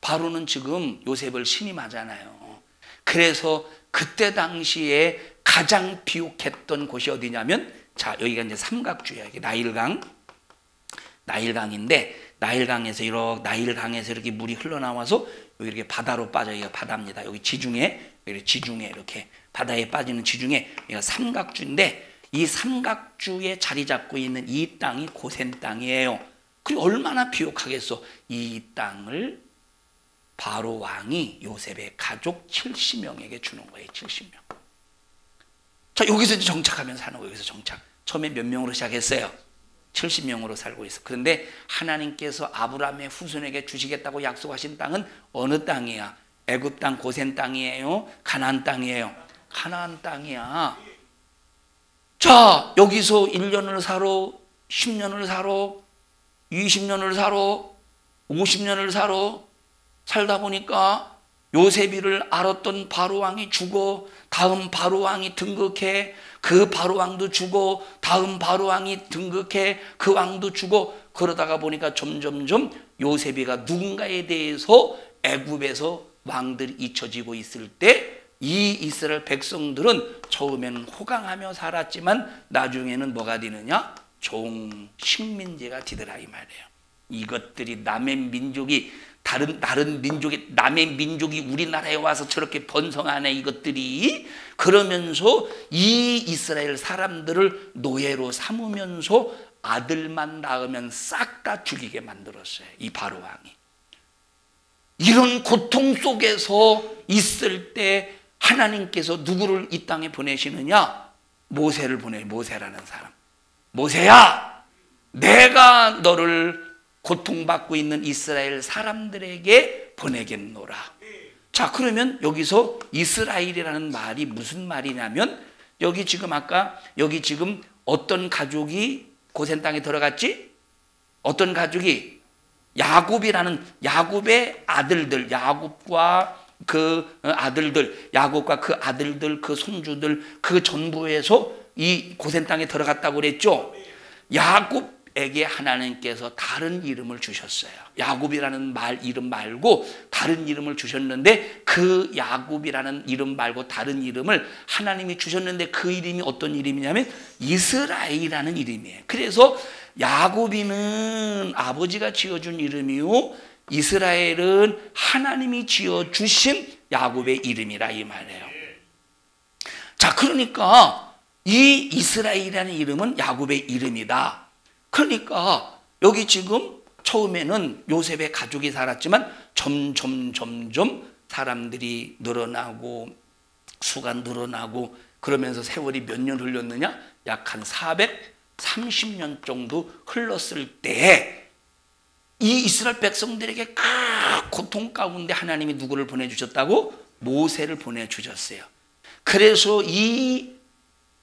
바로는 지금 요셉을 신임하잖아요. 그래서 그때 당시에 가장 비옥했던 곳이 어디냐면, 자, 여기가 이제 삼각주야. 이게 나일강인데 나일강에서 이렇게 물이 흘러나와서 여기 이렇게 바다로 빠져. 여기가 바다입니다. 여기 지중해 이렇게 바다에 빠지는 지중해, 여기가 삼각주인데 이 삼각주에 자리 잡고 있는 이 땅이 고센 땅이에요. 그리고 얼마나 비옥하겠어. 이 땅을 바로 왕이 요셉의 가족 70명에게 주는 거예요. 70명. 자, 여기서 이제 정착하면서 사는 거예요. 여기서 정착. 처음에 몇 명으로 시작했어요? 70명으로 살고 있어. 그런데 하나님께서 아브라함의 후손에게 주시겠다고 약속하신 땅은 어느 땅이야? 애굽 땅, 고센 땅이에요? 가나안 땅이에요? 가나안 땅이야. 자, 여기서 1년을 살아, 10년을 살아, 20년을 살아, 50년을 살다 보니까 요셉이를 알았던 바로왕이 죽어, 다음 바로왕이 등극해, 그 바로왕도 죽어, 다음 바로왕이 등극해, 그 왕도 죽어. 그러다가 보니까 점점점 요셉이가 누군가에 대해서 애굽에서 왕들이 잊혀지고 있을 때 이 이스라엘 백성들은 처음에는 호강하며 살았지만 나중에는 뭐가 되느냐? 종 식민지가 되더라 이 말이에요. 이것들이 남의 민족이 다른 민족이, 남의 민족이 우리나라에 와서 저렇게 번성하네 이것들이. 그러면서 이 이스라엘 사람들을 노예로 삼으면서 아들만 낳으면 싹 다 죽이게 만들었어요. 이 바로왕이. 이런 고통 속에서 있을 때 하나님께서 누구를 이 땅에 보내시느냐? 모세를 보내요. 모세라는 사람. 모세야, 내가 너를 고통받고 있는 이스라엘 사람들에게 보내겠노라. 자, 그러면 여기서 이스라엘이라는 말이 무슨 말이냐면, 여기 지금 여기 지금 어떤 가족이 고센 땅에 들어갔지? 어떤 가족이? 야곱의 아들들, 야곱과 그 아들들, 그 손주들, 그 전부에서 이 고센 땅에 들어갔다고 그랬죠. 야곱에게 하나님께서 다른 이름을 주셨어요. 야곱이라는 이름 말고 다른 이름을 주셨는데, 그 야곱이라는 이름 말고 다른 이름을 하나님이 주셨는데, 그 이름이 어떤 이름이냐면 이스라엘이라는 이름이에요. 그래서 야곱이는 아버지가 지어준 이름이요, 이스라엘은 하나님이 지어주신 야곱의 이름이라 이 말이에요. 자, 그러니까 이 이스라엘이라는 이름은 야곱의 이름이다. 그러니까 여기 지금 처음에는 요셉의 가족이 살았지만 점점 사람들이 늘어나고 수가 늘어나고 그러면서 세월이 몇 년 흘렀느냐? 약 한 430년 정도 흘렀을 때 이 이스라엘 백성들에게 큰 고통 가운데 하나님이 누구를 보내주셨다고? 모세를 보내주셨어요. 그래서 이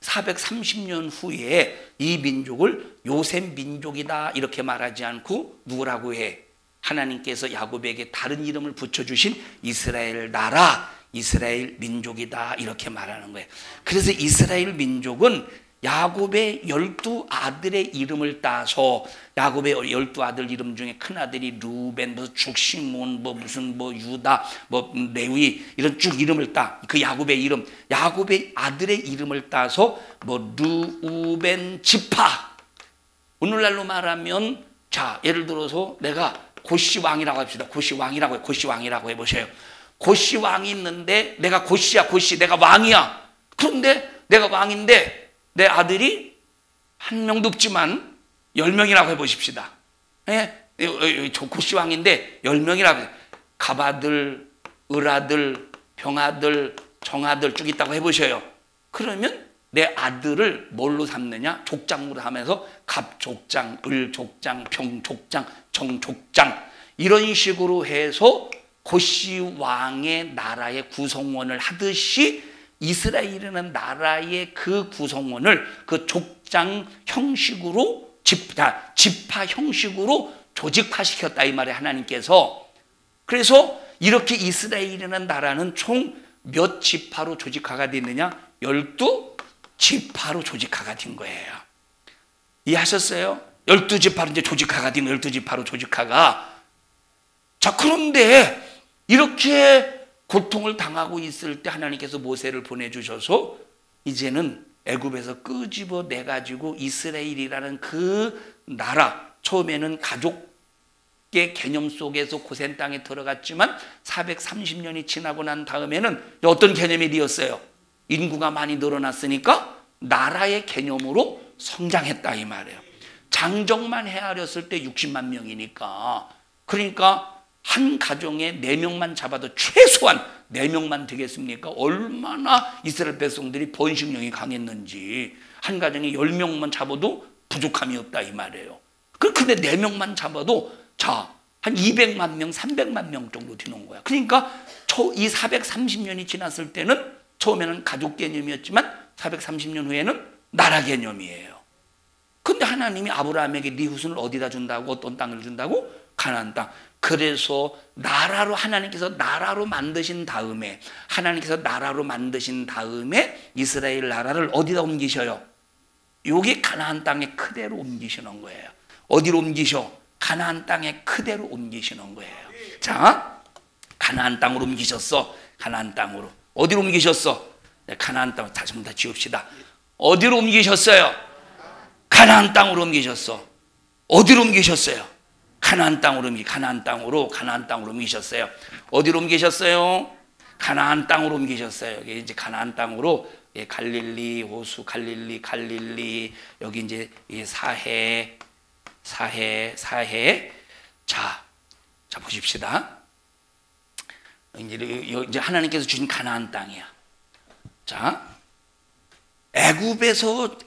430년 후에 이 민족을 요셉 민족이다 이렇게 말하지 않고 누구라고 해? 하나님께서 야곱에게 다른 이름을 붙여주신 이스라엘 나라, 이스라엘 민족이다 이렇게 말하는 거예요. 그래서 이스라엘 민족은 야곱의 12아들의 이름을 따서, 야곱의 12아들 이름 중에 큰아들이 루벤, 죽시몬, 유다, 레위 이런 쭉 이름을 따. 그 야곱의 이름, 야곱의 아들의 이름을 따서 루벤 지파. 오늘날로 말하면, 자, 예를 들어서 내가 고시 왕이라고 합시다. 고시 왕이라고 해보세요. 고시 왕이 있는데 내가 고시야, 내가 왕이야. 그런데 내가 왕인데 내 아들이 한 명도 없지만 10명이라고 해보십시다. 예? 고시 왕인데 10명이라고. 갑아들, 을아들, 병아들, 정아들 쭉 있다고 해보셔요. 그러면 내 아들을 뭘로 삼느냐? 족장으로 하면서 갑족장, 을족장, 병족장, 정족장 이런 식으로 해서 고시 왕의 나라의 구성원을 하듯이 이스라엘이라는 나라의 그 구성원을 그 족장 형식으로 지파 형식으로 조직화시켰다 이 말이에요, 하나님께서. 그래서 이렇게 이스라엘이라는 나라는 총 몇 지파로 조직화가 됐느냐? 12지파로 조직화가 된 거예요. 이해하셨어요? 12지파로 이제 조직화가 된 12지파로 조직화가. 자, 그런데 이렇게 고통을 당하고 있을 때 하나님께서 모세를 보내주셔서 이제는 애굽에서 끄집어 내가지고 이스라엘이라는 그 나라, 처음에는 가족 가족의 개념 속에서 고센 땅에 들어갔지만 430년이 지나고 난 다음에는 어떤 개념이 되었어요? 인구가 많이 늘어났으니까 나라의 개념으로 성장했다 이 말이에요. 장정만 헤아렸을 때 60만 명이니까, 그러니까 한 가정에 4명만 잡아도 최소한 4명만 되겠습니까? 얼마나 이스라엘 백성들이 번식력이 강했는지. 한 가정에 10명만 잡아도 부족함이 없다 이 말이에요. 근데 4명만 잡아도 자, 한 200만 명, 300만 명 정도 되는 거야. 그러니까 이 430년이 지났을 때는 처음에는 가족 개념이었지만 430년 후에는 나라 개념이에요. 근데 하나님이 아브라함에게 네 후손을 어디다 준다고? 어떤 땅을 준다고? 가나안 땅. 그래서 나라로, 하나님께서 나라로 만드신 다음에, 이스라엘 나라를 어디다 옮기셔요? 여기 가나안 땅에 그대로 옮기시는 거예요. 어디로 옮기셔? 가나안 땅에 그대로 옮기시는 거예요. 자, 가나안 땅으로 옮기셨어. 가나안 땅으로. 어디로 옮기셨어? 가나안 땅. 다시 한번 다 지읍시다. 어디로 옮기셨어요? 가나안 땅으로 옮기셨어. 어디로 옮기셨어요? 가나안 땅으로 옮기셨어요. 어디로 옮기셨어요? 가나안 땅으로 옮기셨어요. 여기 이제 가나안 땅으로, 갈릴리, 호수, 갈릴리, 여기 이제 사해. 자 보십시다. 이제 하나님께서 주신 가나안 땅이야. 자, 애굽에서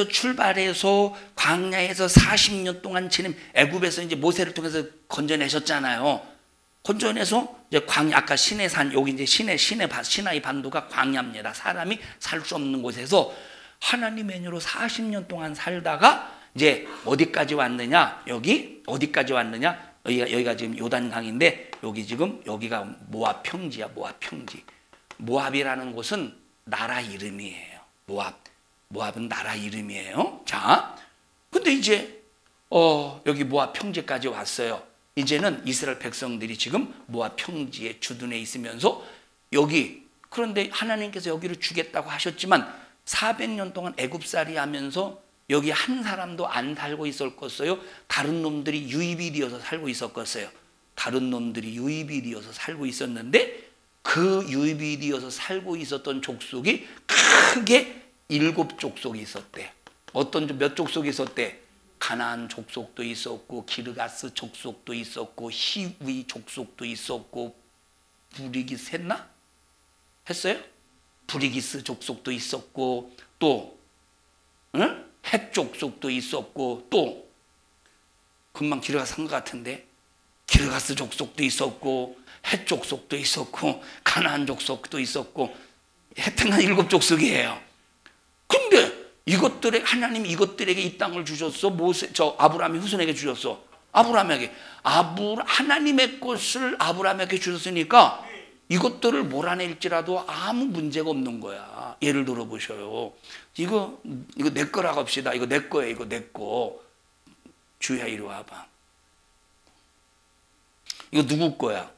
출발해서 광야에서 40년 동안 지낸, 애굽에서 이제 모세를 통해서 건져내셨잖아요. 건져내서 이제 광야, 아까 시내산, 여기 이제 시나이 반도가 광야입니다. 사람이 살 수 없는 곳에서 하나님 메뉴로 40년 동안 살다가 이제 어디까지 왔느냐? 여기가 지금 요단강인데, 여기가 모압 평지야. 모압 평지. 모압이라는 곳은 나라 이름이에요. 모압은 나라 이름이에요. 자, 근데 이제 여기 모압 평지까지 왔어요. 이제는 이스라엘 백성들이 지금 모압 평지에 주둔해 있으면서 그런데 하나님께서 여기를 주겠다고 하셨지만 400년 동안 애굽살이 하면서 여기 한 사람도 안 살고 있었겠어요? 다른 놈들이 유입이 되어서 살고 있었겠어요? 다른 놈들이 유입이 되어서 살고 있었는데, 그 유입이 되어서 살고 있었던 족속이 크게 7족속이 있었대. 몇 족속이 있었대? 가나안 족속도 있었고, 기르가스 족속도 있었고, 히위 족속도 있었고, 부리기스 했나? 했어요? 부리기스 족속도 있었고, 또 헷 족속도 있었고, 또 금방 기르가스 한 것 같은데, 기르가스 족속도 있었고, 헷 족속도 있었고, 가나안 족속도 있었고, 하여튼간 7족속이에요. 근데 하나님이 이것들에게 이 땅을 주셨어. 아브라함의 후손에게 주셨어. 하나님의 것을 아브라함에게 주셨으니까 이것들을 몰아낼지라도 아무 문제가 없는 거야. 예를 들어 보셔요. 이거 내 거라고 합시다. 이거 내 거예요. 이거 내 거. 주희야, 이리 와봐. 이거 누구 거야?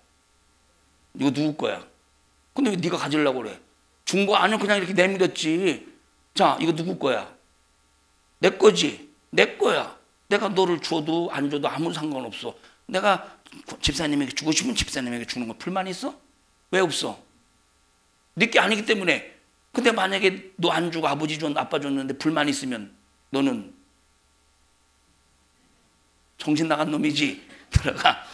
근데 왜 네가 가지려고 그래? 준 거 아니야. 그냥 이렇게 내밀었지. 자, 이거 누구 거야? 내 거지. 내 거야. 내가 너를 줘도 안 줘도 아무 상관없어. 내가 집사님에게 주고 싶으면 집사님에게 주는 거 불만 있어? 왜 없어? 네 게 아니기 때문에. 근데 만약에 너 안 주고 아버지 줬는데 아빠 줬는데 불만 있으면 너는 정신 나간 놈이지. 들어가.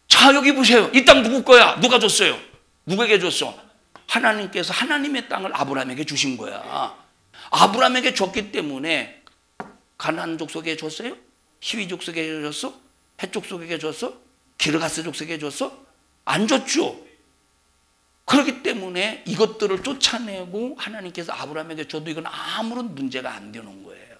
자, 여기 보세요. 이 땅 누구 거야? 누가 줬어요? 누구에게 줬어? 하나님께서 하나님의 땅을 아브라함에게 주신 거야. 아브라함에게 줬기 때문에 가나안 족속에게 줬어요? 히위 족속에게 줬어? 헷 족속에게 줬어? 기르가스 족속에게 줬어? 안 줬죠. 그렇기 때문에 이것들을 쫓아내고 하나님께서 아브라함에게 줘도 이건 아무런 문제가 안 되는 거예요.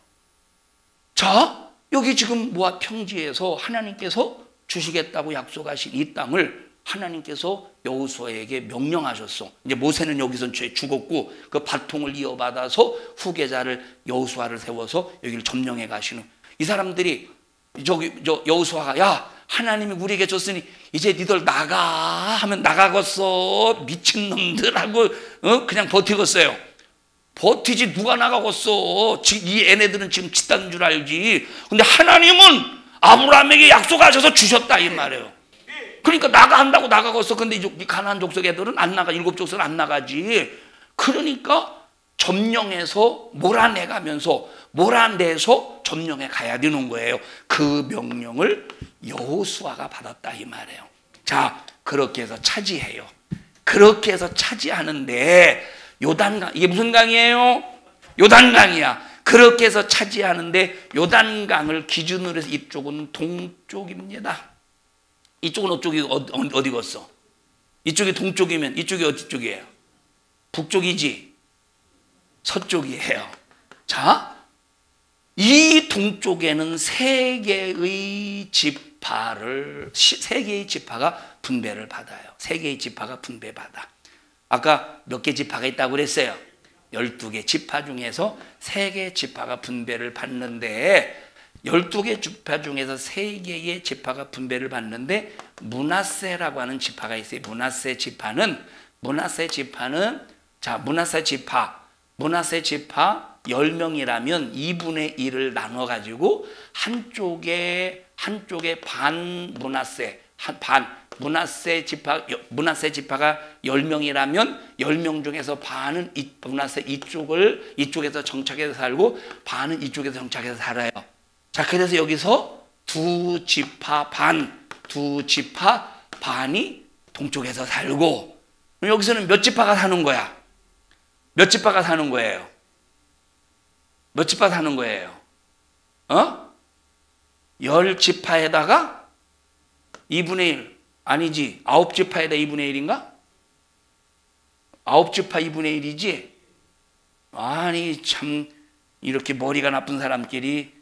자, 여기 지금 모압 평지에서 하나님께서 주시겠다고 약속하신 이 땅을 하나님께서 여호수아에게 명령하셨어. 이제 모세는 여기서 죽었고 그 바통을 이어받아서 후계자를 여호수아를 세워서 여기를 점령해 가시는, 이 사람들이 여호수아가 야, 하나님이 우리에게 줬으니 이제 니들 나가 하면 나가겠어. 미친놈들하고 그냥 버티겠어요. 버티지 누가 나가겠어. 이 애네들은 지금 치다는 줄 알지. 근데 하나님은 아브라함에게 약속하셔서 주셨다 이 말이에요. 그러니까 나간다고 나가겠어. 근데 이 가나안 족속 애들은 안 나가. 7족속은 안 나가지. 그러니까 점령해서 몰아내서 점령해 가야 되는 거예요. 그 명령을 여호수아가 받았다 이 말이에요. 자, 그렇게 해서 차지해요. 그렇게 해서 차지하는데 요단강, 이게 무슨 강이에요? 요단강이야. 그렇게 해서 차지하는데 요단강을 기준으로 해서 이쪽은 동쪽입니다. 이쪽은 어디겠어? 이쪽이 동쪽이면 이쪽이 어디 쪽이에요? 북쪽이지? 서쪽이에요. 자, 이 동쪽에는 세 개의 지파가 분배를 받아요. 세 개의 지파가 분배받아. 아까 몇 개 지파가 있다고 그랬어요? 12개 지파 중에서 3개 지파가 분배를 받는데 12개 지파 중에서 3개의 지파가 분배를 받는데 므낫세라고 하는 지파가 있어요. 므낫세 지파는 자, 므낫세 지파 10명이라면 2분의 1을 나눠 가지고 한쪽에 반 므낫세 지파가 10명이라면 10명 중에서 반은 므낫세 이쪽에서 정착해서 살고 반은 이쪽에서 정착해서 살아요. 자, 그래서 여기서 두 지파 반이 동쪽에서 살고 여기서는 몇 지파가 사는 거야? 몇 지파가 사는 거예요? 몇 지파 사는 거예요? 10지파에다가 2분의 1 아니지 9지파에다 2분의 1인가? 9지파 2분의 1이지? 아니 참 이렇게 머리가 나쁜 사람끼리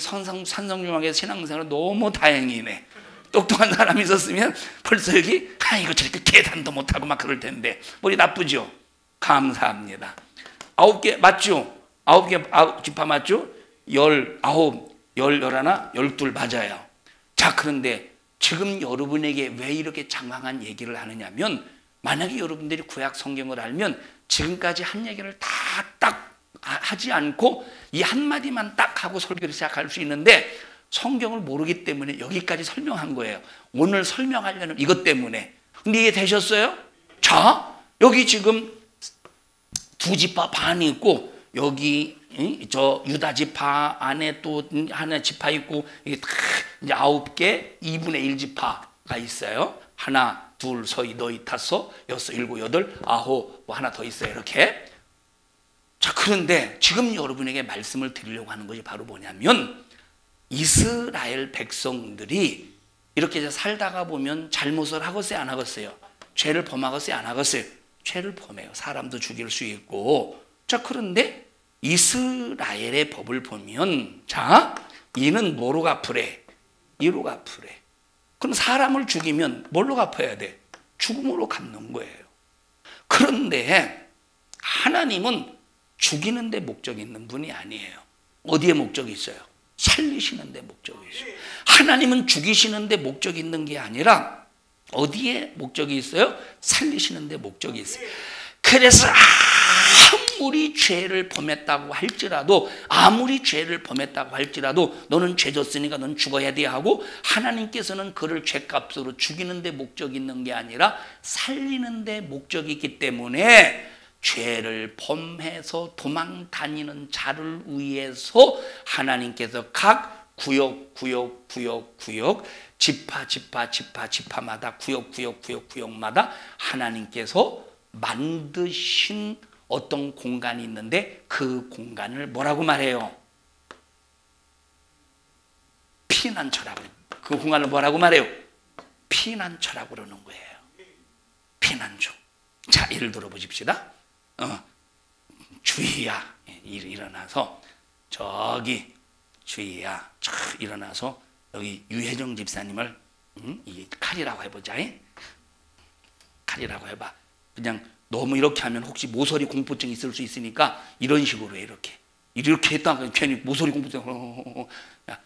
산성중학에서 신앙생활은 너무 다행이네. 똑똑한 사람이 있었으면 벌써 여기 이거 저렇게 계산도 못하고 막 그럴 텐데 머리 나쁘죠? 감사합니다. 9개 맞죠? 9개 지파 맞죠? 19, 11, 12 맞아요. 자, 그런데 지금 여러분에게 왜 이렇게 장황한 얘기를 하느냐면 만약에 여러분들이 구약 성경을 알면 지금까지 한 얘기를 다 딱 하지 않고 이 한마디만 딱 하고 설교를 시작할 수 있는데 성경을 모르기 때문에 여기까지 설명한 거예요. 오늘 설명하려는 이것 때문에. 근데 이해 되셨어요? 자, 여기 지금 두 지파 반이 있고 여기 저 유다 지파 안에 또 하나 지파 있고 이게 다 이제 9개 2분의 1 지파가 있어요. 하나, 둘, 서이, 너희, 다섯, 여섯, 일곱, 여덟, 아홉 뭐 하나 더 있어요. 이렇게. 자, 그런데 지금 여러분에게 말씀을 드리려고 하는 것이 바로 뭐냐면 이스라엘 백성들이 이렇게 살다가 보면 잘못을 하겠어요, 안 하겠어요? 죄를 범하겠어요, 안 하겠어요? 죄를 범해요. 사람도 죽일 수 있고. 자, 그런데 이스라엘의 법을 보면 자, 이는 뭐로 갚으래? 이로 갚으래. 그럼 사람을 죽이면 뭘로 갚아야 돼? 죽음으로 갚는 거예요. 그런데 하나님은 죽이는 데 목적이 있는 분이 아니에요. 어디에 목적이 있어요? 살리시는 데 목적이 있어요. 하나님은 죽이시는 데 목적이 있는 게 아니라 어디에 목적이 있어요? 살리시는 데 목적이 있어요. 그래서 아무리 죄를 범했다고 할지라도 너는 죄 졌으니까 넌 죽어야 돼 하고 하나님께서는 그를 죄값으로 죽이는 데 목적이 있는 게 아니라 살리는 데 목적이 있기 때문에 죄를 범해서 도망 다니는 자를 위해서 하나님께서 각 구역 지파마다 구역마다 하나님께서 만드신 어떤 공간이 있는데 그 공간을 뭐라고 말해요? 피난처라고. 그 공간을 뭐라고 말해요? 피난처라고 그러는 거예요. 피난처. 자, 예를 들어 보십시다. 주희야 일어나서 저기 주희야 일어나서 여기 유혜정 집사님을 이 칼이라고 해보자. 칼이라고 해봐. 그냥 너무 이렇게 하면 혹시 모서리 공포증 있을 수 있으니까 이런 식으로 해. 이렇게 했다가 괜히 모서리 공포증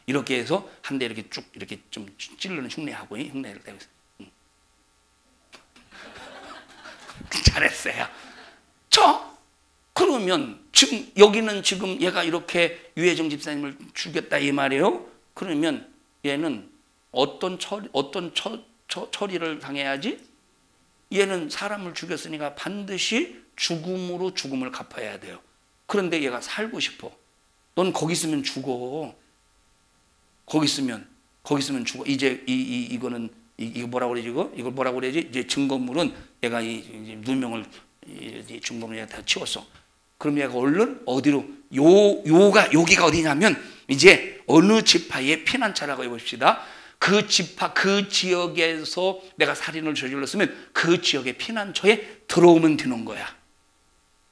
이렇게 해서 한 대 이렇게 쭉 이렇게 좀 찌르는 흉내하고 흉내를 내고 잘했어요. 그러면 지금 여기는 지금 얘가 이렇게 유해정 집사님을 죽였다 이 말이에요. 그러면 얘는 어떤 처리를 당해야지? 얘는 사람을 죽였으니까 반드시 죽음으로 죽음을 갚아야 돼요. 그런데 얘가 살고 싶어. 넌 거기 있으면 죽어. 거기 있으면 죽어. 이제 이거는 이거 뭐라고 그러지? 이걸 뭐라고 그러지? 이제 증거물은 얘가 이 누명을 증거물에 다 치웠어. 그럼 얘가 얼른 어디로 여기가 어디냐면 이제 어느 지파의 피난처라고 해봅시다. 그 지파 그 지역에서 내가 살인을 저질렀으면 그 지역의 피난처에 들어오면 되는 거야.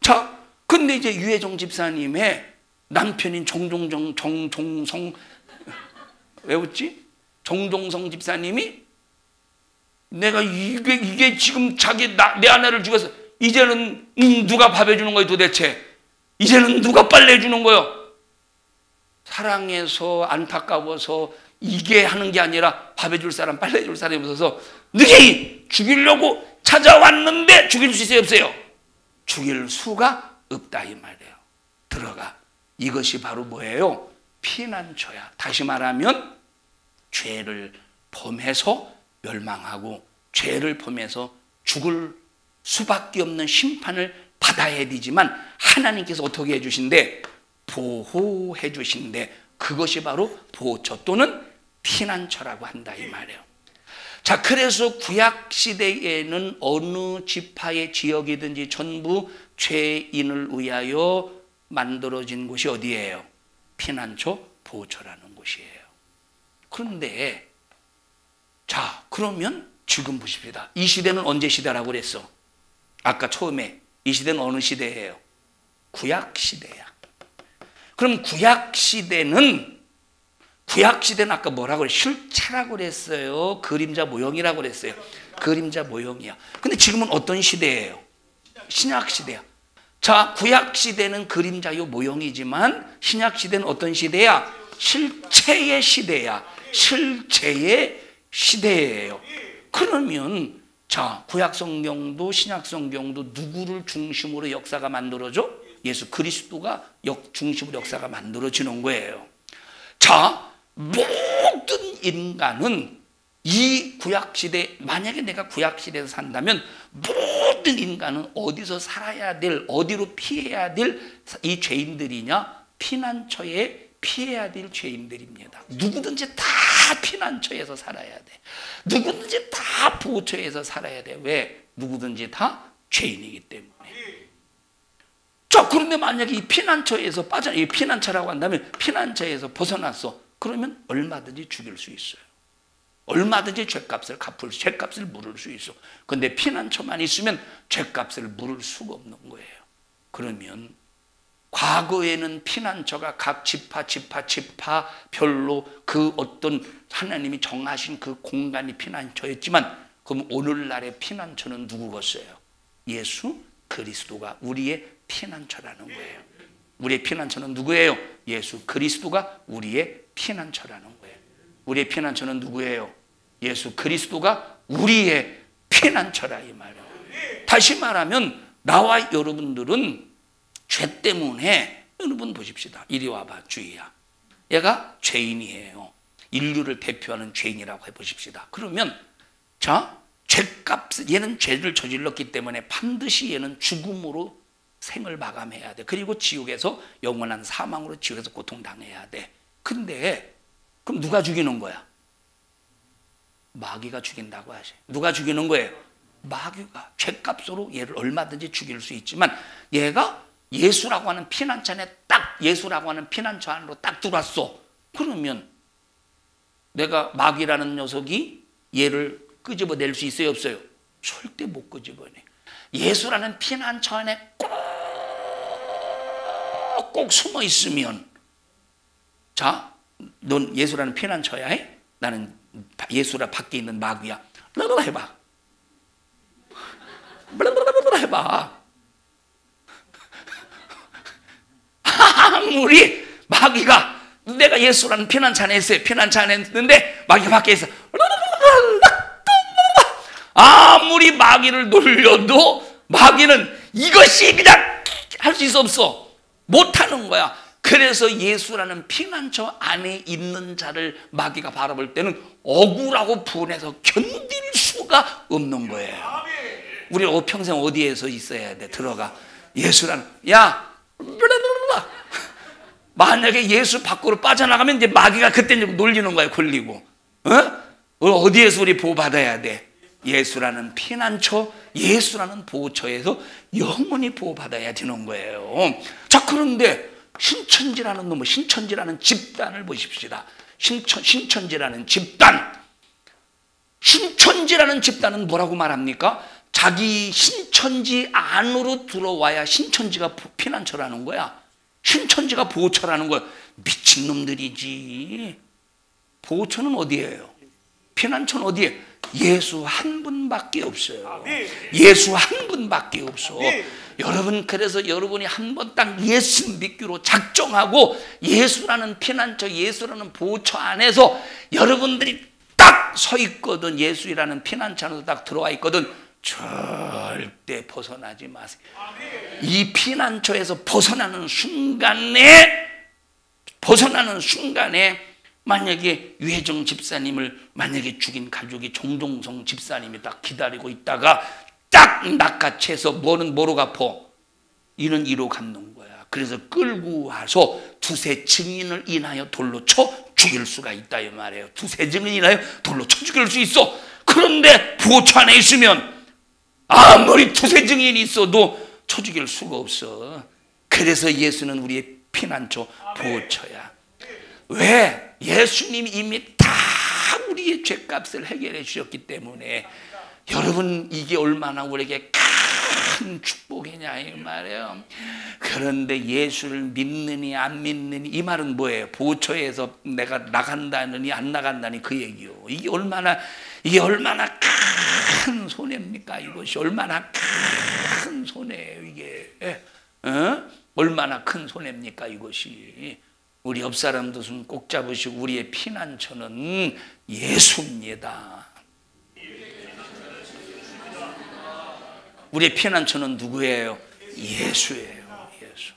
자, 근데 이제 유해정 집사님의 남편인 정종성 왜 웃지? 정종성 집사님이 내가 이게 지금 내 아내를 죽여서 이제는 누가 밥 해주는 거야 도대체? 이제는 누가 빨래 해주는 거야? 사랑해서 안타까워서 이게 하는 게 아니라 밥 해줄 사람 빨래 해줄 사람이 없어서 너희 죽이려고 찾아왔는데 죽일 수 있어요 없어요? 죽일 수가 없다 이 말이에요. 들어가. 이것이 바로 뭐예요? 피난처야. 다시 말하면 죄를 범해서 멸망하고 죄를 범해서 죽을 수밖에 없는 심판을 받아야 되지만 하나님께서 어떻게 해주신대? 보호해 주신대. 그것이 바로 보호처 또는 피난처라고 한다 이 말이에요. 자, 그래서 구약 시대에는 어느 지파의 지역이든지 전부 죄인을 위하여 만들어진 곳이 어디예요? 피난처, 보호처라는 곳이에요. 그런데 자, 그러면 지금 보십시다. 이 시대는 언제 시대라고 그랬어? 아까 처음에 이 시대는 어느 시대예요? 구약 시대야. 그럼 구약 시대는 아까 뭐라고 그래? 실체라고 그랬어요? 그림자 모형이라고 그랬어요? 그림자 모형이야. 근데 지금은 어떤 시대예요? 신약 시대야. 자, 구약 시대는 그림자요 모형이지만 신약 시대는 어떤 시대야? 실체의 시대야. 실체의 시대예요. 그러면 자, 구약 성경도 신약 성경도 누구를 중심으로 역사가 만들어져? 예수 그리스도가 중심으로 역사가 만들어지는 거예요. 자, 모든 인간은 이 구약시대, 만약에 내가 구약시대에서 산다면 모든 인간은 어디서 살아야 될, 어디로 피해야 될 이 죄인들이냐? 피난처에 피해야 될 죄인들입니다. 누구든지 다 피난처에서 살아야 돼. 누구든지 다 보호처에서 살아야 돼. 왜? 누구든지 다 죄인이기 때문에. 자, 그런데 만약에 이 피난처에서 이 피난처라고 한다면 피난처에서 벗어났어. 그러면 얼마든지 죽일 수 있어요. 얼마든지 죄값을 물을 수 있어. 그런데 피난처만 있으면 죄값을 물을 수가 없는 거예요. 그러면 과거에는 피난처가 각 지파별로 그 어떤 하나님이 정하신 그 공간이 피난처였지만 그럼 오늘날의 피난처는 누구겠어요? 예수 그리스도가 우리의 피난처라는 거예요. 우리의 피난처는 누구예요? 예수 그리스도가 우리의 피난처라는 거예요. 우리의 피난처는 누구예요? 예수 그리스도가 우리의 피난처라 이 말이에요. 다시 말하면 나와 여러분들은 죄 때문에 여러분 보십시다. 이리 와봐 주희야. 얘가 죄인이에요. 인류를 대표하는 죄인이라고 해보십시다. 그러면 자, 얘는 죄를 저질렀기 때문에 반드시 얘는 죽음으로 생을 마감해야 돼. 그리고 지옥에서 영원한 사망으로 지옥에서 고통당해야 돼. 근데 그럼 누가 죽이는 거야? 마귀가 죽인다고 하지. 누가 죽이는 거예요? 마귀가 죄값으로 얘를 얼마든지 죽일 수 있지만 얘가 예수라고 하는 피난처 안으로 딱 들어왔어. 그러면 내가 마귀라는 녀석이 얘를 끄집어낼 수 있어요 없어요? 절대 못 끄집어내. 예수라는 피난처 안에 꼭 숨어 있으면 자, 넌 예수라는 피난처야 해? 나는 예수라 밖에 있는 마귀야. 해봐. 해봐. 아무리 마귀가 내가 예수라는 피난처 안에 있어요. 피난처 안에 있는데 마귀가 밖에 있어. 아무리 마귀를 놀려도 마귀는 이것이 그냥 할 수 있어 없어? 못하는 거야. 그래서 예수라는 피난처 안에 있는 자를 마귀가 바라볼 때는 억울하고 분해서 견딜 수가 없는 거예요. 우리 평생 어디에서 있어야 돼? 들어가. 예수라는, 야, 만약에 예수 밖으로 빠져나가면 이제 마귀가 그때 놀리는 거야, 걸리고. 어디에서 우리 보호받아야 돼? 예수라는 피난처, 예수라는 보호처에서 영원히 보호받아야 되는 거예요. 자, 그런데 신천지라는 놈, 신천지라는 집단을 보십시다. 신천지라는 집단. 신천지라는 집단은 뭐라고 말합니까? 자기 신천지 안으로 들어와야 신천지가 피난처라는 거야. 신천지가 보호처라는 거야. 미친놈들이지. 보호처는 어디예요? 피난처는 어디에? 예수 한 분밖에 없어요. 예수 한 분밖에 없어. 여러분, 그래서 여러분이 한번 딱 예수 믿기로 작정하고 예수라는 피난처, 예수라는 보호처 안에서 여러분들이 딱 서 있거든. 예수라는 피난처 안에서 딱 들어와 있거든. 절대 벗어나지 마세요. 이 피난처에서 벗어나는 순간에 만약에 유혜정 집사님을 만약에 죽인 가족이 정종성 집사님이 딱 기다리고 있다가 딱 낚아채서 뭐로 갚어? 이는 이로 갚는 거야. 그래서 끌고 와서 두세 증인을 인하여 돌로 쳐 죽일 수가 있다 이 말이에요. 두세 증인을 인하여 돌로 쳐 죽일 수 있어. 그런데 보호처 안에 있으면 아무리 두세 증인이 있어도 쳐 죽일 수가 없어. 그래서 예수는 우리의 피난처, 보호처야. 왜? 예수님이 이미 다 우리의 죄값을 해결해 주셨기 때문에. 여러분, 이게 얼마나 우리에게 큰 축복이냐 이 말이에요. 그런데 예수를 믿느니 안 믿느니, 이 말은 뭐예요? 보호처에서 내가 나간다느니 안 나간다니 그 얘기요. 이게 얼마나 큰 손해입니까? 이것이 얼마나 큰 손해예요 이게. 얼마나 큰 손해입니까 이것이. 우리 옆 사람도 손 꼭 잡으시고, 우리의 피난처는 예수입니다. 우리의 피난처는 누구예요? 예수예요. 예수.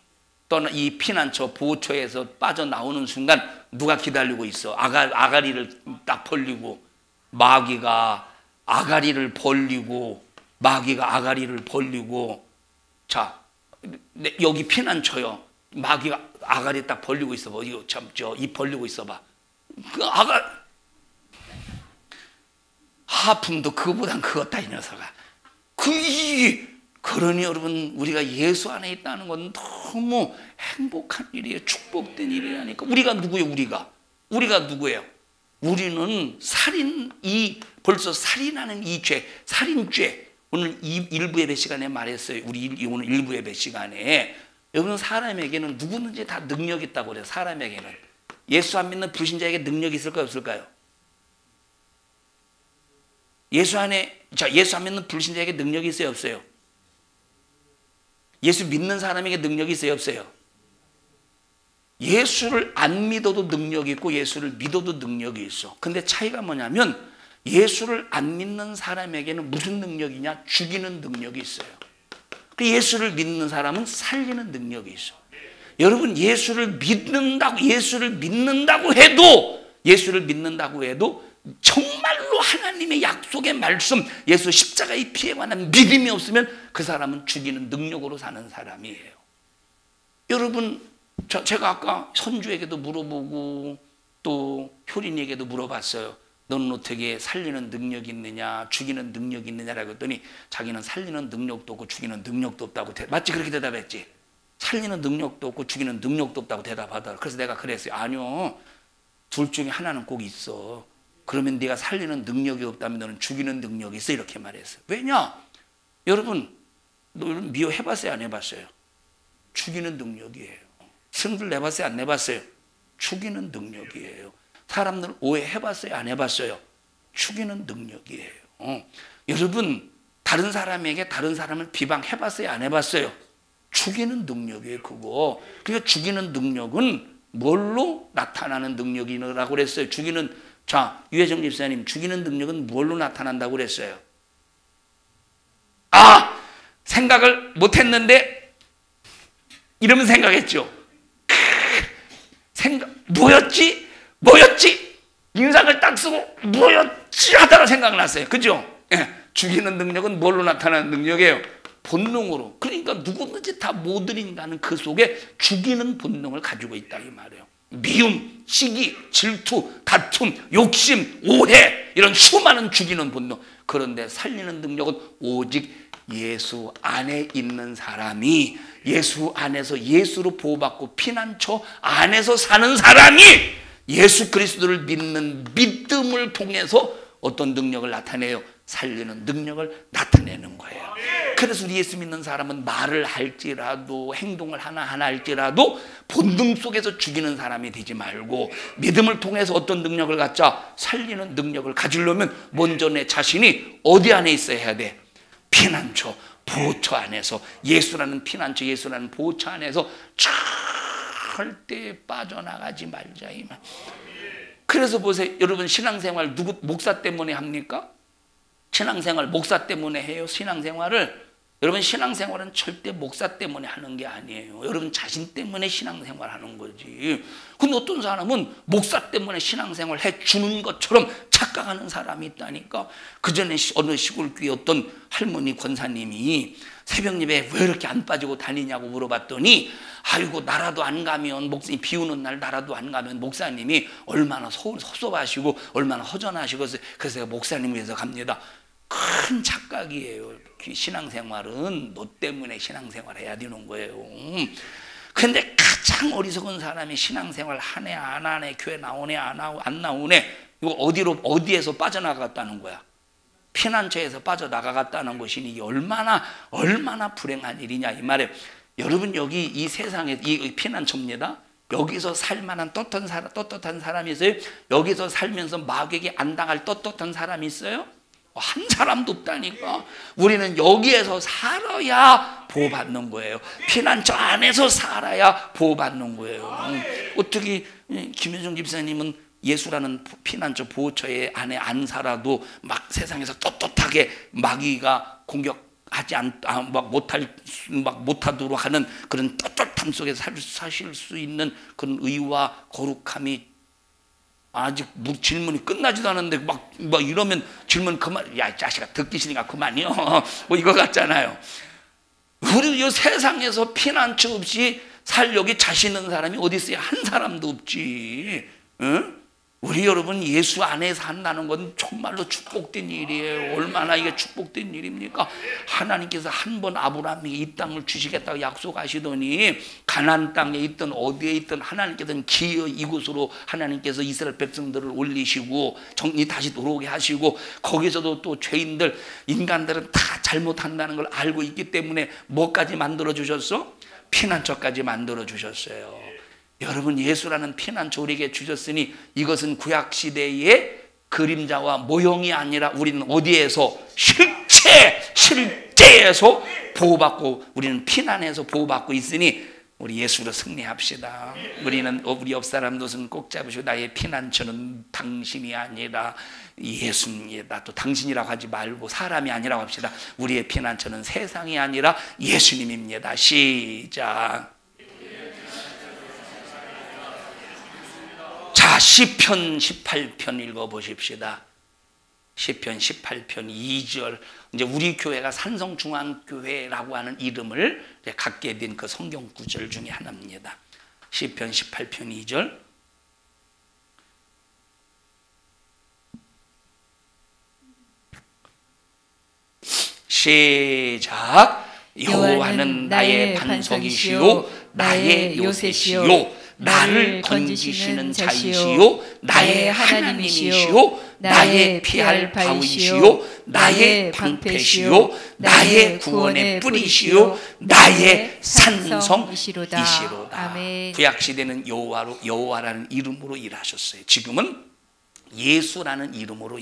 또는 이 피난처 보호처에서 빠져나오는 순간 누가 기다리고 있어? 아가리를 딱 벌리고, 마귀가 아가리를 벌리고, 자, 여기 피난처요. 마귀가 아가리 딱 벌리고 있어봐. 이거 참, 입 벌리고 있어봐. 그 하품도 그거보단 그것다 이 녀석아. 그러니 여러분, 우리가 예수 안에 있다는 건 너무 행복한 일이에요. 축복된 일이라니까. 우리가 누구예요? 우리가 누구예요? 우리는 벌써 살인하는 이 죄, 살인죄. 오늘 일부 예배 시간에 말했어요. 우리 오늘 일부 예배 시간에. 여러분, 사람에게는 누구든지 다 능력이 있다고 그래요. 사람에게는. 예수 안 믿는 불신자에게 능력이 있을까요? 없을까요? 예수 안 믿는 불신자에게 능력이 있어요? 없어요? 예수 믿는 사람에게 능력이 있어요? 없어요? 예수를 안 믿어도 능력이 있고 예수를 믿어도 능력이 있어. 근데 차이가 뭐냐면, 예수를 안 믿는 사람에게는 무슨 능력이냐? 죽이는 능력이 있어요. 예수를 믿는 사람은 살리는 능력이 있어. 여러분, 예수를 믿는다고 해도 정말로 하나님의 약속의 말씀, 예수 십자가의 피에 관한 믿음이 없으면 그 사람은 죽이는 능력으로 사는 사람이에요. 여러분, 제가 아까 선주에게도 물어보고 또 효린이에게도 물어봤어요. 너는 어떻게 살리는 능력이 있느냐, 죽이는 능력이 있느냐라고 했더니 자기는 살리는 능력도 없고 죽이는 능력도 없다고 맞지? 그렇게 대답했지. 살리는 능력도 없고 죽이는 능력도 없다고 대답하더라. 그래서 내가 그랬어요. 아니요, 둘 중에 하나는 꼭 있어. 그러면 네가 살리는 능력이 없다면 너는 죽이는 능력이 있어, 이렇게 말했어요. 왜냐? 여러분 미워 해봤어요? 안 해봤어요? 죽이는 능력이에요. 승질 내봤어요? 안 내봤어요? 죽이는 능력이에요. 사람들 오해해봤어요? 안 해봤어요? 죽이는 능력이에요. 여러분, 다른 사람에게 다른 사람을 비방해봤어요? 안 해봤어요? 죽이는 능력이에요, 그거. 그러니까 죽이는 능력은 뭘로 나타나는 능력이라고 그랬어요? 유혜정 집사님, 죽이는 능력은 뭘로 나타난다고 그랬어요? 생각을 못했는데 이러면 생각했죠. 뭐였지? 인상을 딱 쓰고 뭐였지? 하다가 생각났어요. 그죠? 예, 죽이는 능력은 뭘로 나타나는 능력이에요? 본능으로. 그러니까 누구든지 다 모든 인간은 그 속에 죽이는 본능을 가지고 있다 이 말이에요. 미움, 시기, 질투, 다툼, 욕심, 오해, 이런 수많은 죽이는 본능. 그런데 살리는 능력은 오직 예수 안에 있는 사람이, 예수 안에서 예수로 보호받고 피난처 안에서 사는 사람이 예수 그리스도를 믿는 믿음을 통해서 어떤 능력을 나타내요? 살리는 능력을 나타내는 거예요. 그래서 우리 예수 믿는 사람은 말을 할지라도 행동을 하나하나 할지라도 본능 속에서 죽이는 사람이 되지 말고 믿음을 통해서 어떤 능력을 갖자? 살리는 능력을 가지려면 먼저 내 자신이 어디 안에 있어야 해야 돼? 피난처, 보호처 안에서, 예수라는 피난처, 예수라는 보호처 안에서 절대 빠져나가지 말자 이 말. 그래서 보세요. 여러분 신앙생활 누구 목사 때문에 합니까? 신앙생활 목사 때문에 해요. 신앙생활을 여러분 신앙생활은 절대 목사 때문에 하는 게 아니에요. 여러분 자신 때문에 신앙생활 하는 거지. 근데 어떤 사람은 목사 때문에 신앙생활 해주는 것처럼 착각하는 사람이 있다니까. 그전에 어느 시골교회 어떤 할머니 권사님이 새벽 예배 왜 이렇게 안 빠지고 다니냐고 물어봤더니 아이고 나라도 안 가면 목사님 비 오는 날 나라도 안 가면 목사님이 얼마나 섭섭하시고 얼마나 허전하시고 그래서 제가 목사님 위해서 갑니다. 큰 착각이에요. 신앙생활은 너 때문에 신앙생활 해야 되는 거예요. 근데 가장 어리석은 사람이 신앙생활 하네 안 하네 교회 나오네 안 나오네 이거 어디에서 빠져나갔다는 거야? 피난처에서 빠져나가갔다는 것이니 이게 얼마나 불행한 일이냐 이 말이에요. 여러분 여기 이 세상에 이 피난처입니다. 여기서 살만한 떳떳한 사람이 있어요? 여기서 살면서 마귀에게 안 당할 떳떳한 사람이 있어요? 한 사람도 없다니까. 우리는 여기에서 살아야 보호받는 거예요. 피난처 안에서 살아야 보호받는 거예요. 어떻게 김효정 집사님은 예수라는 피난처 보호처에 안에 안 살아도 막 세상에서 떳떳하게 마귀가 공격하지 못하도록 하는 그런 떳떳함 속에서 사실 수 있는 그런 의와 거룩함이 아직 질문이 끝나지도 않았는데 막 이러면 질문 그만, 야, 이 자식아 듣기 싫으니까 그만이요. 뭐 이거 같잖아요. 우리 이 세상에서 피난처 없이 살려고 자신 있는 사람이 어디 있어요? 한 사람도 없지. 응? 우리 여러분 예수 안에 산다는 건 정말로 축복된 일이에요. 얼마나 이게 축복된 일입니까? 하나님께서 한 번 아브라함에게 이 땅을 주시겠다고 약속하시더니 가나안 땅에 있든 어디에 있든 하나님께서는 기어 이곳으로 하나님께서 이스라엘 백성들을 올리시고 정리 다시 들어오게 하시고 거기서도 또 죄인들 인간들은 다 잘못한다는 걸 알고 있기 때문에 뭐까지 만들어 주셨어? 피난처까지 만들어 주셨어요. 여러분 예수라는 피난처 우리에게 주셨으니 이것은 구약시대의 그림자와 모형이 아니라 우리는 어디에서? 실제에서 보호받고 우리는 피난에서 보호받고 있으니 우리 예수로 승리합시다. 우리 옆 사람도 손 꼭 잡으시고 나의 피난처는 당신이 아니라 예수입니다. 또 당신이라고 하지 말고 사람이 아니라고 합시다. 우리의 피난처는 세상이 아니라 예수님입니다. 시작. 자, 시편 18편 읽어보십시다. 시편 18편 2절. 이제 우리 교회가 산성중앙교회라고 하는 이름을 갖게 된 그 성경 구절 중에 하나입니다. 시편 18편 2절. 시작. 여호와는 나의 반석이시요 나의 요새시요 나를 건지시는 자이시요 나의 하나님이시요 나의 피할 바위시요 나의 방패시요 나의 구원의 뿌리시요 나의 산성이시로다. 아멘. 구약시대는 여호와라는 이름으로 일하셨어요. 지금은 예수라는 이름으로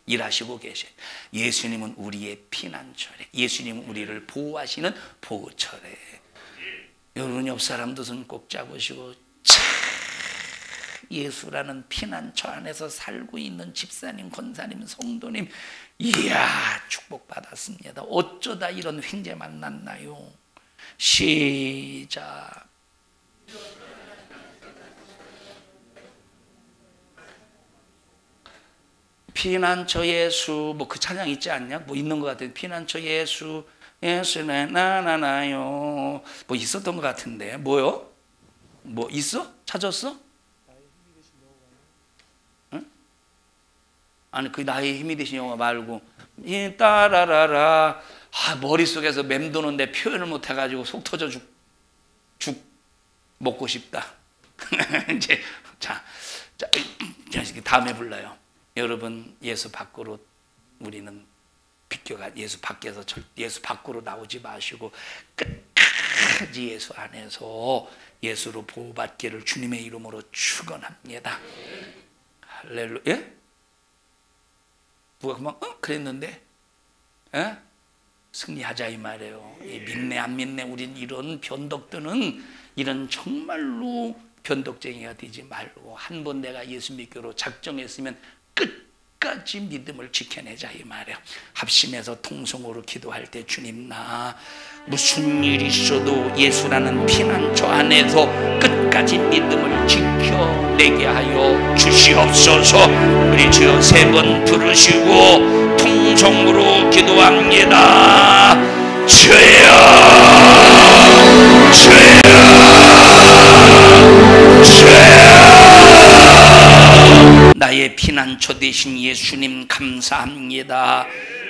일하시고 계셔요. 예수님은 우리의 피난처래. 예수님은 우리를 보호하시는 보호처래. 여러분 옆 사람도 손 꼭 잡으시고 예수라는 피난처 안에서 살고 있는 집사님, 권사님, 성도님 이야 축복받았습니다. 어쩌다 이런 횡재 만났나요? 시작. 피난처 예수, 뭐 그 찬양 있지 않냐? 뭐 있는 것 같아요. 피난처 예수, 예수는 나나나요. 뭐 있었던 것 같은데. 뭐요? 뭐 있어? 찾았어? 응? 아니 그 나의 힘이 되신 영화 말고 이 따라라라. 머릿속에서 맴도는데 표현을 못 해가지고 속 터져 죽 먹고 싶다. 이제 자 다음에 불러요. 여러분 예수 밖으로 우리는 비껴가 예수 밖에서 예수 밖으로 나오지 마시고 끝까지 예수 안에서 예수로 보호받기를 주님의 이름으로 축원합니다. 할렐루야. 예? 누가 그만 그랬는데 예? 승리하자 이 말이에요. 믿네 안 믿네 우린 이런 변덕들은 이런 정말로 변덕쟁이가 되지 말고 한 번 내가 예수 믿기로 작정했으면 끝까지 믿음을 지켜내자 이 말이에요. 합심해서 통성으로 기도할 때 주님 나 무슨 일이 있어도 예수라는 피난처 안에서 끝까지 믿음을 지켜내게 하여 주시옵소서. 우리 주여 세 번 부르시고 통성으로 기도합니다. 주여 주여 주여 나의 피난처 되신 예수님 감사합니다.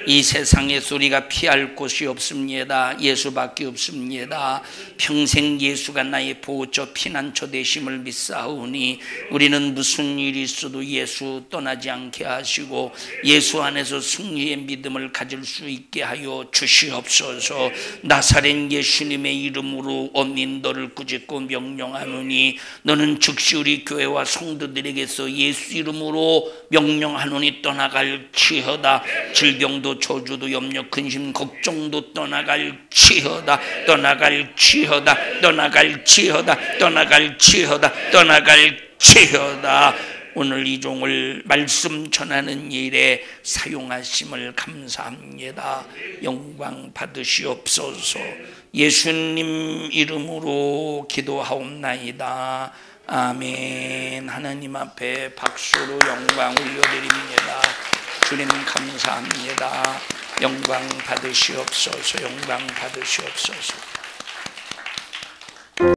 이 세상에서 우리가 피할 곳이 없습니다. 예수밖에 없습니다. 평생 예수가 나의 보호처 피난처 되심을 믿사오니 우리는 무슨 일이 있어도 예수 떠나지 않게 하시고 예수 안에서 승리의 믿음을 가질 수 있게 하여 주시옵소서. 나사렛 예수님의 이름으로 엄민 너를 꾸짖고 명령하노니 너는 즉시 우리 교회와 성도들에게서 예수 이름으로 명령하노니 떠나갈지어다. 질병도 저주도 염려 근심 걱정도 떠나갈지어다. 떠나갈지어다. 떠나갈지어다. 떠나갈지어다. 떠나갈지어다. 오늘 이 종을 말씀 전하는 일에 사용하심을 감사합니다. 영광 받으시옵소서. 예수님 이름으로 기도하옵나이다. 아멘. 하나님 앞에 박수로 영광 올려드립니다. 주님 감사합니다. 영광 받으시옵소서. 영광 받으시옵소서.